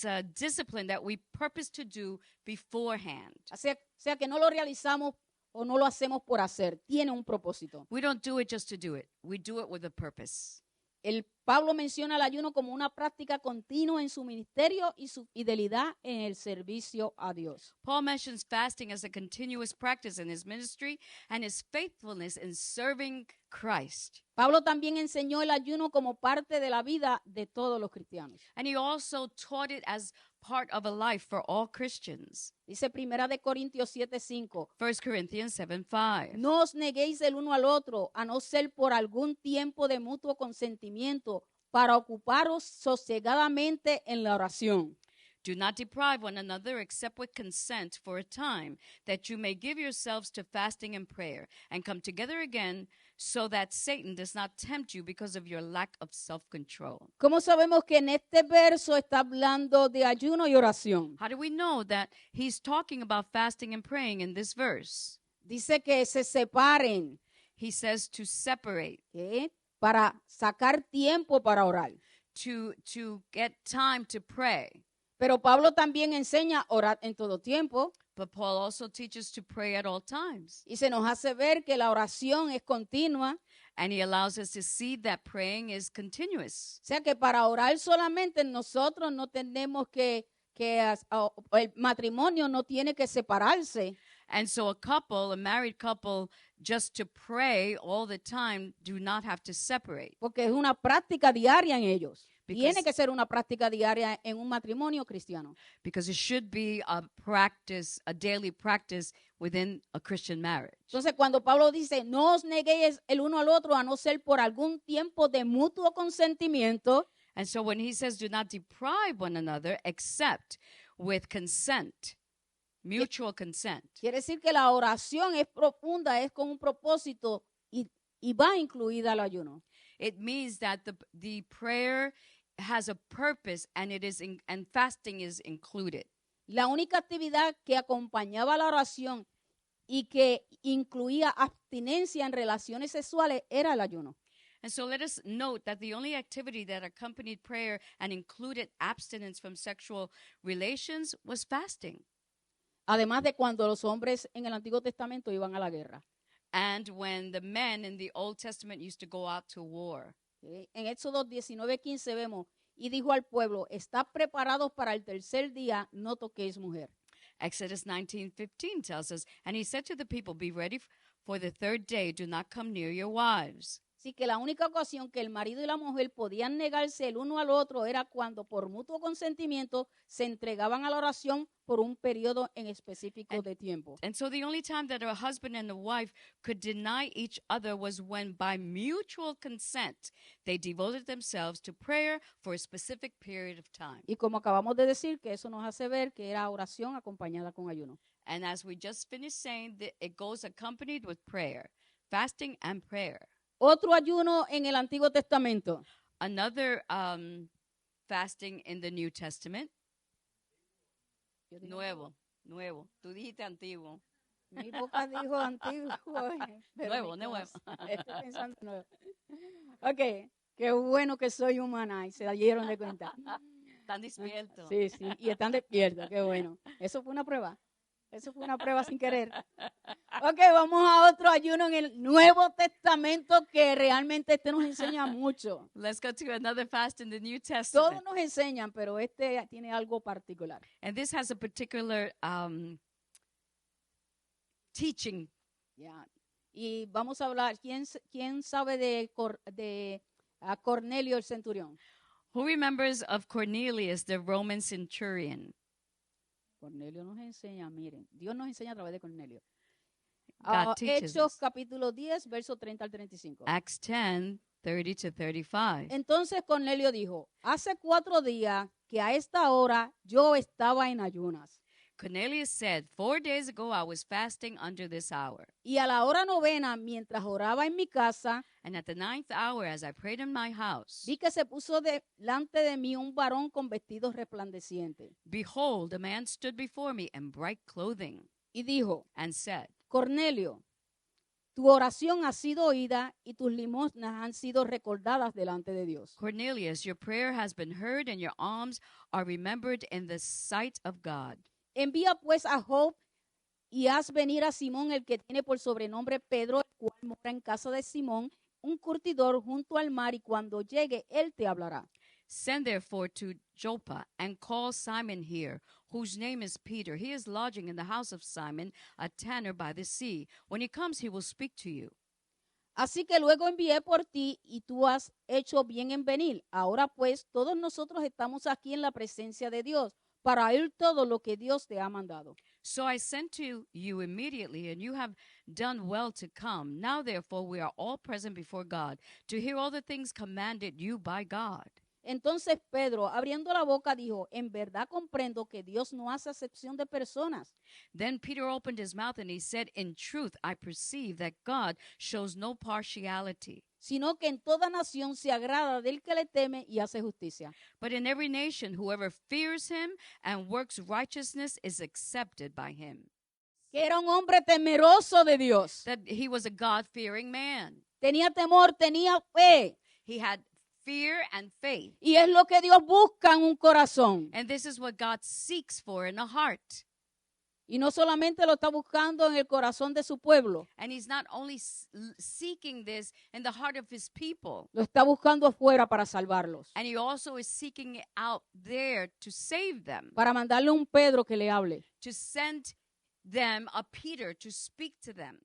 a discipline that we purpose to do beforehand. O sea que no lo realizamos o no lo hacemos por hacer, tiene un propósito. We don't do it just to do it. We do it with a purpose. El Pablo menciona el ayuno como una práctica continua en su ministerio y su fidelidad en el servicio a Dios. Paul mentions fasting as a continuous practice in his ministry and his faithfulness in serving Christ. Pablo también enseñó el ayuno como parte de la vida de todos los cristianos. And he also taught it as part of a life for all Christians. Dice 1 de Corintios 7:5. 1 Corinthians 7:5. No os neguéis el uno al otro, a no ser por algún tiempo de mutuo consentimiento, para ocuparos sosegadamente en la oración. Do not deprive one another except with consent for a time, that you may give yourselves to fasting and prayer, and come together again, so that Satan does not tempt you because of your lack of self-control. ¿Cómo sabemos que en este verso está hablando de ayuno y oración? How do we know that he's talking about fasting and praying in this verse? Dice que se separen, He says to separate, ¿ok? Para sacar tiempo para orar. to get time to pray. Pero Pablo también enseña orar en todo tiempo But Paul also teaches to pray at all times. y se nos hace ver que la oración es continua. And he allows us to see that praying is continuous. O sea que para orar solamente nosotros no tenemos que el matrimonio no tiene que separarse. And so a married couple, just to pray all the time, do not have to separate. Porque es una práctica diaria en ellos. Because- Tiene que ser una práctica diaria en un matrimonio cristiano. Because it should be a practice, a daily practice within a Christian marriage. Entonces, cuando Pablo dice, no os neguéis el uno al otro a no ser por algún tiempo de mutuo consentimiento, And so when he says do not deprive one another except with consent, mutual consent, quiere decir que la oración es profunda, es con un propósito y va incluida el ayuno. it means that the prayer has a purpose and and fasting is included. La única actividad que acompañaba la oración y que incluía abstinencia en relaciones sexuales era el ayuno. And so let us note that the only activity that accompanied prayer and included abstinence from sexual relations was fasting. Además de cuando los hombres en el Antiguo Testamento iban a la guerra. And when the men in the Old Testament used to go out to war. En Éxodo 19:15 vemos, y dijo al pueblo, estad preparados para el tercer día, no toquéis mujer. Exodus 19:15 tells us, and he said to the people, be ready for the third day, do not come near your wives. Así que la única ocasión que el marido y la mujer podían negarse el uno al otro era cuando por mutuo consentimiento se entregaban a la oración por un periodo en específico de tiempo. And so the only time that a husband and a wife could deny each other was when by mutual consent they devoted themselves to prayer for a specific period of time. Y como acabamos de decir, que eso nos hace ver que era oración acompañada con ayuno. And as we just finished saying, that it goes accompanied with prayer, fasting and prayer. Otro ayuno en el Antiguo Testamento. Another fasting in the New Testament. Nuevo. Tú dijiste antiguo. Mi boca dijo antiguo. Pero Nuevo. estoy pensando nuevo. Ok, qué bueno que soy humana y se dieron de cuenta. Están despiertos. Sí, y están despiertos, qué bueno. Eso fue una prueba. Eso fue una prueba sin querer. Ok, vamos a otro ayuno en el Nuevo Testamento que realmente nos enseña mucho. Let's go to another fast in the New Todos Testament. nos enseñan, pero tiene algo particular. And this has a particular teaching. Ya. Y vamos a hablar, ¿quién sabe de Cornelio el centurión? Who remembers of Cornelius, the Roman centurion? Cornelio nos enseña, miren, Dios nos enseña a través de Cornelio. God teaches Hechos us. capítulo 10, verso 30 al 35. Acts 10, 30 to 35. Entonces Cornelio dijo, hace 4 días que a esta hora yo estaba en ayunas. Cornelius said, 4 days ago I was fasting under this hour. Y a la hora novena, mientras oraba en mi casa, And at the 9th hour, as I prayed in my house, vi que se puso delante de mí un varón con vestidos resplandecientes. behold, a man stood before me in bright clothing, Y dijo, and said, Cornelio, tu oración ha sido oída y tus limosnas han sido recordadas delante de Dios. Cornelius, your prayer has been heard, and your alms are remembered in the sight of God. Envía pues a Job y haz venir a Simón, el que tiene por sobrenombre Pedro, el cual mora en casa de Simón, un curtidor junto al mar, y cuando llegue, él te hablará. Send therefore to Joppa, and call Simon here, whose name is Peter. He is lodging in the house of Simon, a tanner by the sea. When he comes, he will speak to you. Así que luego envié por ti, y tú has hecho bien en venir. Ahora pues, todos nosotros estamos aquí en la presencia de Dios, para oír todo lo que Dios te ha mandado. So I sent to you immediately, and you have done well to come. Now therefore we are all present before God, to hear all the things commanded you by God. Entonces Pedro, abriendo la boca, dijo, en verdad comprendo que Dios no hace acepción de personas, Then Peter opened his mouth, and he said, In truth I perceive that God shows no partiality, sino que en toda nación se agrada del que le teme y hace justicia. but in every nation whoever fears him and works righteousness is accepted by him. Que era un hombre temeroso de Dios. That he was a God-fearing man. Tenía temor, tenía fe. He had fear and faith. Y es lo que Dios busca en un corazón. And this is what God seeks for in a heart. Y no solamente lo está buscando en el corazón de su pueblo, And he's not only seeking this in the heart of his people, lo está buscando afuera para salvarlos. and he also is seeking it out there to save them, Para mandarle un Pedro que le hable. to send them a Peter to speak to them.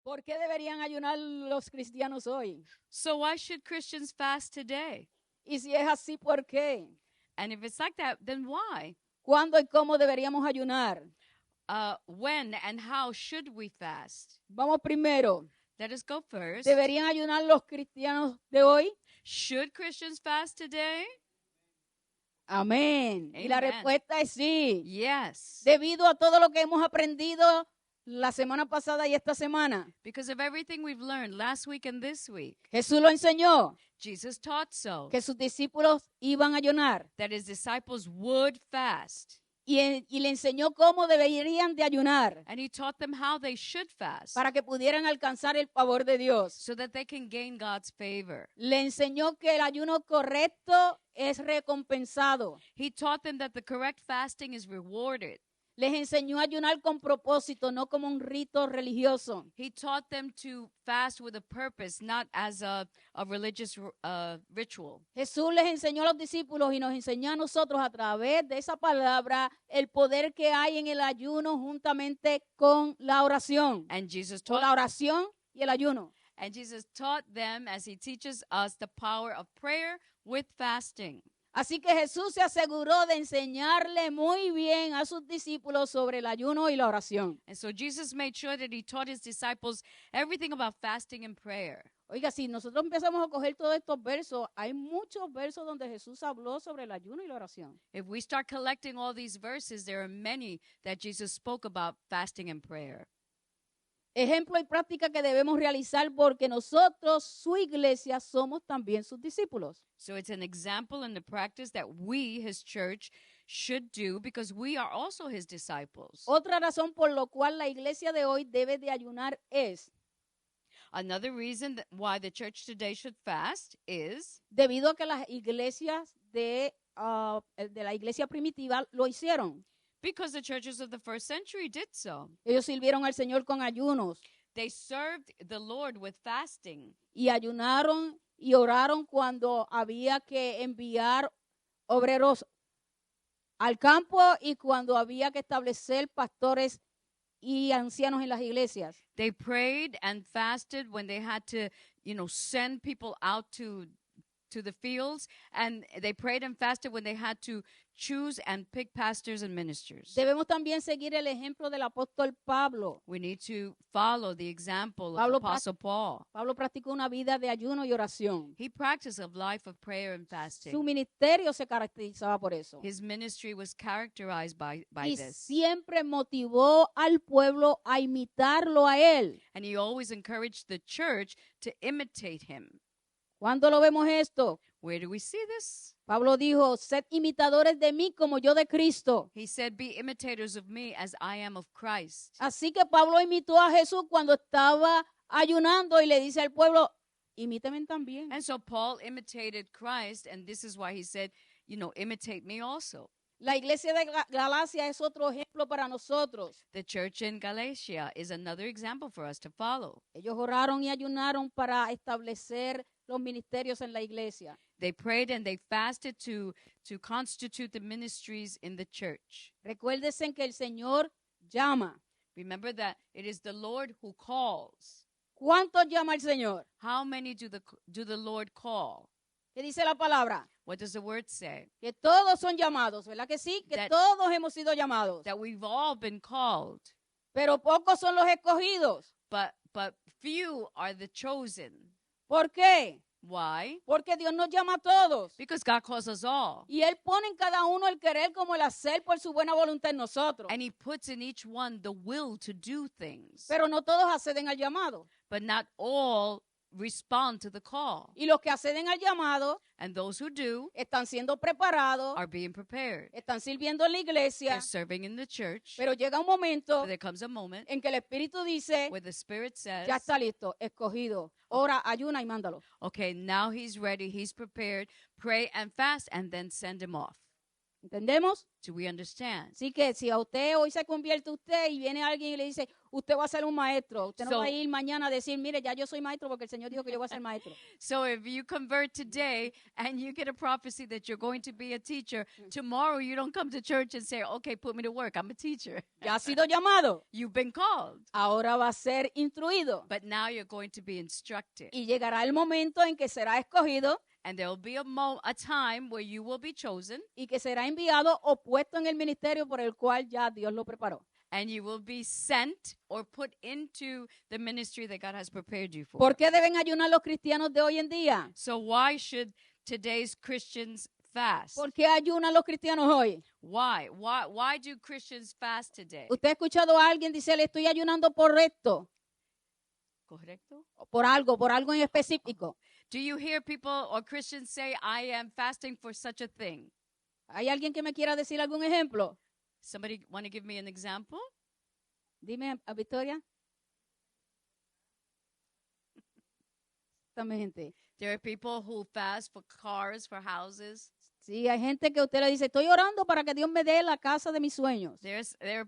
¿Por qué deberían ayunar los cristianos hoy? So why should Christians fast today? Y si es así, ¿por qué? And if it's like that, then why? ¿Cuándo y cómo deberíamos ayunar? When and how should we fast? Vamos primero. Let us go first. ¿Deberían ayunar los cristianos de hoy? Should Christians fast today? Amén. Y la Amen. respuesta es sí. Yes. Debido a todo lo que hemos aprendido la semana pasada y esta semana. Because of everything we've learned last week and this week. Jesús lo enseñó, Jesus taught so, que sus discípulos iban a ayunar. that his disciples would fast. Y le enseñó cómo deberían de ayunar And he taught them how they should fast para que pudieran alcanzar el favor de Dios. so that they can gain God's favor. Le enseñó que el ayuno correcto es recompensado. He taught them that the correct fasting is rewarded. Les enseñó a ayunar con propósito, no como un rito religioso. He taught them to fast with a purpose, not as a religious ritual. Jesús les enseñó a los discípulos y nos enseñó a nosotros a través de esa palabra el poder que hay en el ayuno juntamente con la oración. And Jesus Con taught la oración y el ayuno. And Jesus taught them, as he teaches us, the power of prayer with fasting. Así que Jesús se aseguró de enseñarle muy bien a sus discípulos sobre el ayuno y la oración. And so Jesus made sure that he taught his disciples everything about fasting and prayer. Oiga, si nosotros empezamos a coger todos estos versos, hay muchos versos donde Jesús habló sobre el ayuno y la oración. If we start collecting all these verses, there are many that Jesus spoke about fasting and prayer. Ejemplo y práctica que debemos realizar porque nosotros, su iglesia, somos también sus discípulos. So it's an example and the practice that we, his church, should do because we are also his disciples. Otra razón por la cual la iglesia de hoy debe de ayunar es Another reason why the church today should fast is debido a que las iglesias de la iglesia primitiva lo hicieron. Because the churches of the first century did so. Ellos sirvieron al Señor con ayunos They served the Lord with fasting. y ayunaron y oraron cuando había que enviar obreros al campo y cuando había que establecer pastores y ancianos en las iglesias. They prayed and fasted when they had to, send people out to the fields, and they prayed and fasted when they had to choose and pick pastors and ministers. Debemos también seguir el ejemplo del apóstol Pablo. We need to follow the example of Pablo the Apostle Paul. Pablo practicó una vida de ayuno y oración. He practiced a life of prayer and Su fasting. ministerio se caracterizaba por eso. His ministry was characterized by Y this. siempre motivó al pueblo a imitarlo a él. And he always encouraged the church to imitate him. ¿Cuándo lo vemos esto? Where do we see this? Pablo dijo, sed imitadores de mí como yo de Cristo. He said, be imitators of me as I am of Christ. Así que Pablo imitó a Jesús cuando estaba ayunando y le dice al pueblo, imíteme también. And so Paul imitated Christ, and this is why he said, imitate me also. La iglesia de Galacia es otro ejemplo para nosotros. The church in Galatia is another example for us to follow. Ellos oraron y ayunaron para establecer los ministerios en la iglesia. They prayed and they fasted to constitute the ministries in the church. Recuérdense que el Señor llama. Remember that it is the Lord who calls. ¿Cuántos llama el Señor? How many do the Lord call? ¿Qué dice la palabra? What does the word say? Que todos son llamados, ¿verdad que sí? Que That- todos hemos sido llamados. That we've all been called, Pero pocos son los escogidos. but few are the chosen. ¿Por qué? Why? Porque Dios nos llama a todos. Because God calls us all. Y Él pone en cada uno el querer como el hacer por su buena voluntad en nosotros. And he puts in each one the will to do things. Pero no todos acceden al llamado. But not all respond to the call. Y los que acceden al llamado And those who do están siendo preparados, are being prepared. están sirviendo en la iglesia. They're serving in the church. Pero llega un momento But there comes a moment en que el Espíritu dice, where the Spirit says, ya está listo, escogido. Ora, ayuna y mándalo. okay, now he's ready, he's prepared, pray and fast, and then send him off. ¿Entendemos? Do we understand? Así que si a usted hoy se convierte usted y viene alguien y le dice, usted va a ser un maestro, usted no So- va a ir mañana a decir, mire, ya yo soy maestro porque el Señor dijo que yo voy a ser maestro. So if you convert today and you get a prophecy that you're going to be a teacher, tomorrow you don't come to church and say, okay, put me to work, I'm a teacher. Ya ha sido llamado, You've been called, ahora va a ser instruido. but now you're going to be instructed. Y llegará el momento en que será escogido And there will be a time where you will be chosen y que será enviado o puesto en el ministerio por el cual ya Dios lo preparó. and you will be sent or put into the ministry that God has prepared you for. ¿Por qué deben ayunar los cristianos de hoy en día? So why should today's Christians fast? ¿Por qué ayunan los cristianos hoy? Why? Why do Christians fast today? ¿Usted ha escuchado a alguien decir, le estoy ayunando por esto? Correcto? O por algo en específico. Do you hear people or Christians say, I am fasting for such a thing? ¿Hay alguien que me quiera decir algún ejemplo? Somebody want to give me an example? Dime, a Victoria. Exactamente. There are people who fast for cars, for houses. Sí, hay gente que usted le dice, estoy orando para que Dios me dé la casa de mis sueños. There are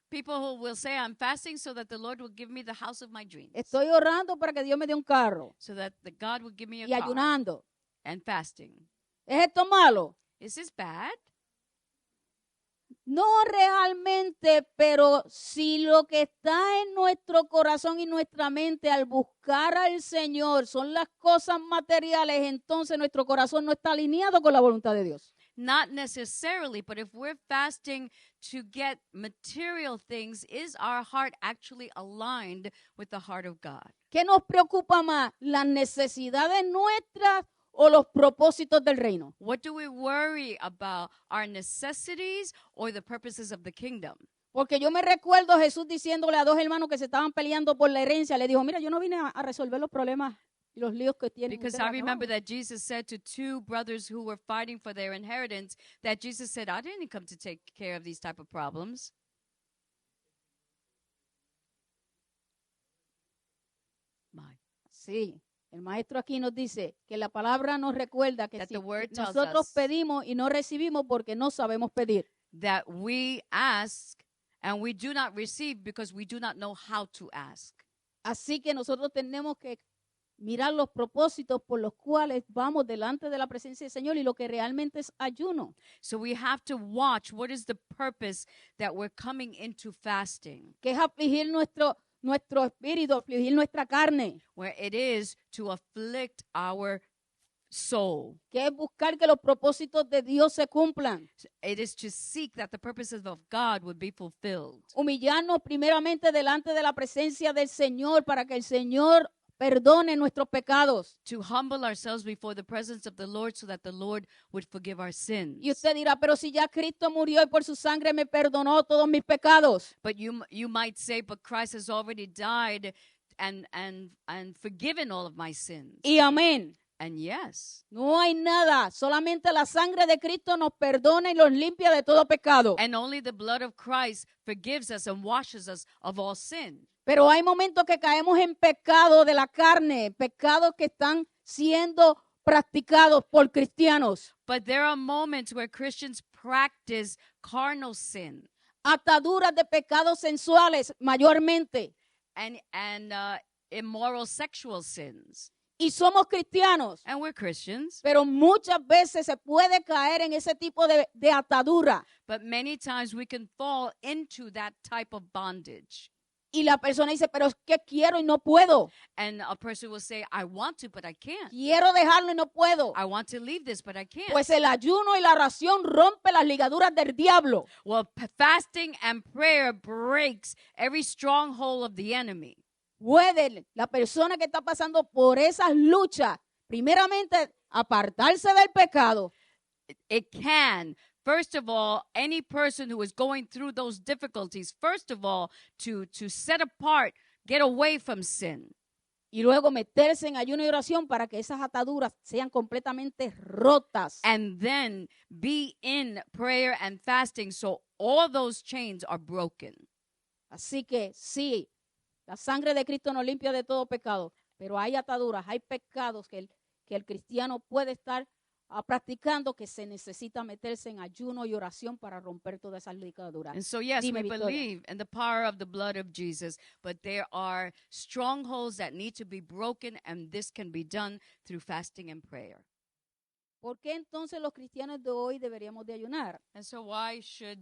people who will say, I'm fasting so that the Lord will give me the house of my dreams. Estoy orando para que Dios me dé un carro. So that the God will give me a Y car. ayunando. And fasting. ¿Es esto malo? Is this bad? No realmente, pero si lo que está en nuestro corazón y nuestra mente al buscar al Señor son las cosas materiales, entonces nuestro corazón no está alineado con la voluntad de Dios. Not necessarily, but if we're fasting to get material things, is our heart actually aligned with the heart of God? ¿Qué nos preocupa más? ¿Las necesidades nuestras o los propósitos del reino? What do we worry about? Our necessities or the purposes of the kingdom? Porque yo me recuerdo a Jesús diciéndole a dos hermanos que se estaban peleando por la herencia, le dijo, mira, yo no vine a resolver los problemas y los líos que tienen. Because ustedes I remember abajo". that Jesus said to two brothers who were fighting for their inheritance, that Jesus said, I didn't come to take care of these type of problems. My. Sí, el maestro aquí nos dice que la palabra nos recuerda que That si the word tells nosotros us. pedimos y no recibimos porque no sabemos pedir. that we ask and we do not receive because we do not know how to ask. Así que nosotros tenemos que mirar los propósitos por los cuales vamos delante de la presencia del Señor y lo que realmente es ayuno. So we have to watch what is the purpose that we're coming into fasting, Que es afligir nuestro espíritu, afligir nuestra carne. where it is to afflict our soul. Que es buscar que los propósitos de Dios se cumplan. It is to seek that the purposes of God would be fulfilled. Humillarnos primeramente delante de la presencia del Señor para que el Señor perdone nuestros pecados. To humble ourselves before the presence of the Lord so that the Lord would forgive our sins. Y usted dirá, pero si ya Cristo murió y por su sangre me perdonó todos mis pecados. But you might say, but Christ has already died and forgiven all of my sins. Y amén. And yes. No hay nada, solamente la sangre de Cristo nos perdona y nos limpia de todo pecado. And only the blood of Christ forgives us and washes us of all sin. Pero hay momentos que caemos en pecado de la carne, pecados que están siendo practicados por cristianos. But there are moments where Christians practice carnal sin Ataduras de pecados sensuales mayormente. and immoral sexual sins. Y somos cristianos, And we're Christians, pero muchas veces se puede caer en ese tipo de atadura. but many times we can fall into that type of bondage. Y la persona dice, pero es que quiero y no puedo. And a person will say, I want to, but I can't. Quiero dejarlo y no puedo. I want to leave this, but I can't. Pues el ayuno y la oración rompe las ligaduras del diablo. Well, fasting and prayer breaks every stronghold of the enemy. Puede la persona que está pasando por esas luchas, primeramente, apartarse del pecado. It can. First of all, any person who is going through those difficulties, first of all, to set apart, get away from sin. Y luego meterse en ayuno y oración para que esas ataduras sean completamente rotas. And then be in prayer and fasting so all those chains are broken. Así que sí, la sangre de Cristo nos limpia de todo pecado, pero hay ataduras, hay pecados que el cristiano puede estar practicando que se necesita meterse en ayuno y oración para romper todas esas ligaduras. And so, yes, Dime, we Victoria. believe in the power of the blood of Jesus, but there are strongholds that need to be broken, and this can be done through fasting and prayer. ¿Por qué entonces los cristianos de hoy deberíamos de ayunar? And so, why should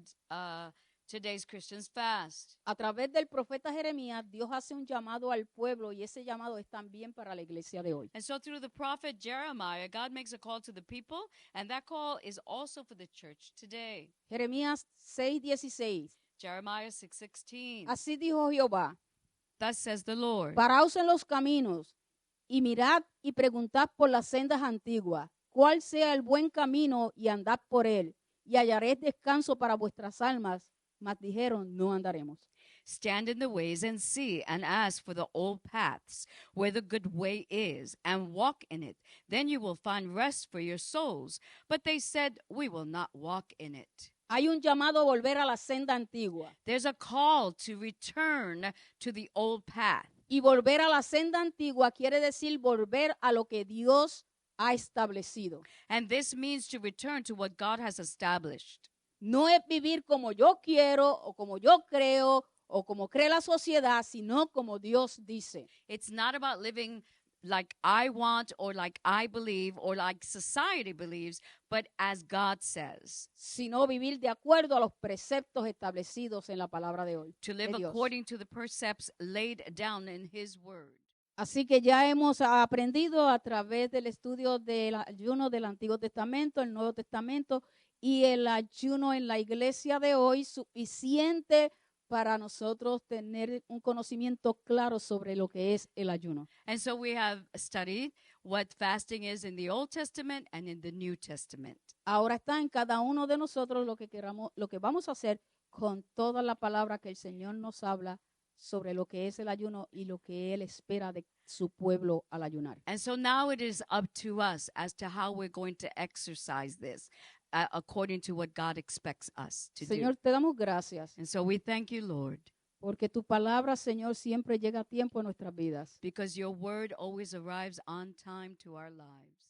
today's Christians fast? A través del profeta Jeremías, Dios hace un llamado al pueblo y ese llamado es también para la iglesia de hoy. And so, through the prophet Jeremiah, God makes a call to the people, and that call is also for the church today. Jeremías 6:16. Jeremiah 6:16. Así dijo Jehová: Thus says the Lord. paraos en los caminos y mirad y preguntad por las sendas antiguas, cuál sea el buen camino y andad por él, y hallaréis descanso para vuestras almas. Mas dijeron, no andaremos. Stand in the ways and see, and ask for the old paths, where the good way is, and walk in it. Then you will find rest for your souls. But they said, we will not walk in it. Hay un llamado a volver a la senda antigua. There's a call to return to the old path. Y volver a la senda antigua quiere decir volver a lo que Dios ha establecido. And this means to return to what God has established. No es vivir como yo quiero o como yo creo o como cree la sociedad, sino como Dios dice. It's not about living like I want or like I believe or like society believes, but as God says. Sino vivir de acuerdo a los preceptos establecidos en la palabra de hoy. To live de Dios. according to the precepts laid down in His Word. Así que ya hemos aprendido a través del estudio del ayuno del Antiguo Testamento, el Nuevo Testamento y el ayuno en la iglesia de hoy suficiente para nosotros tener un conocimiento claro sobre lo que es el ayuno. And so we have studied what fasting is in the Old Testament and in the New Testament. Ahora está en cada uno de nosotros lo que queramos, lo que vamos a hacer con toda la palabra que el Señor nos habla sobre lo que es el ayuno y lo que Él espera de su pueblo al ayunar. And so now it is up to us as to how we're going to exercise this according to what God expects us to Señor, do. te damos gracias And so we thank you, Lord, porque tu palabra, Señor, siempre llega a tiempo en nuestras vidas. because your word always arrives on time to our lives.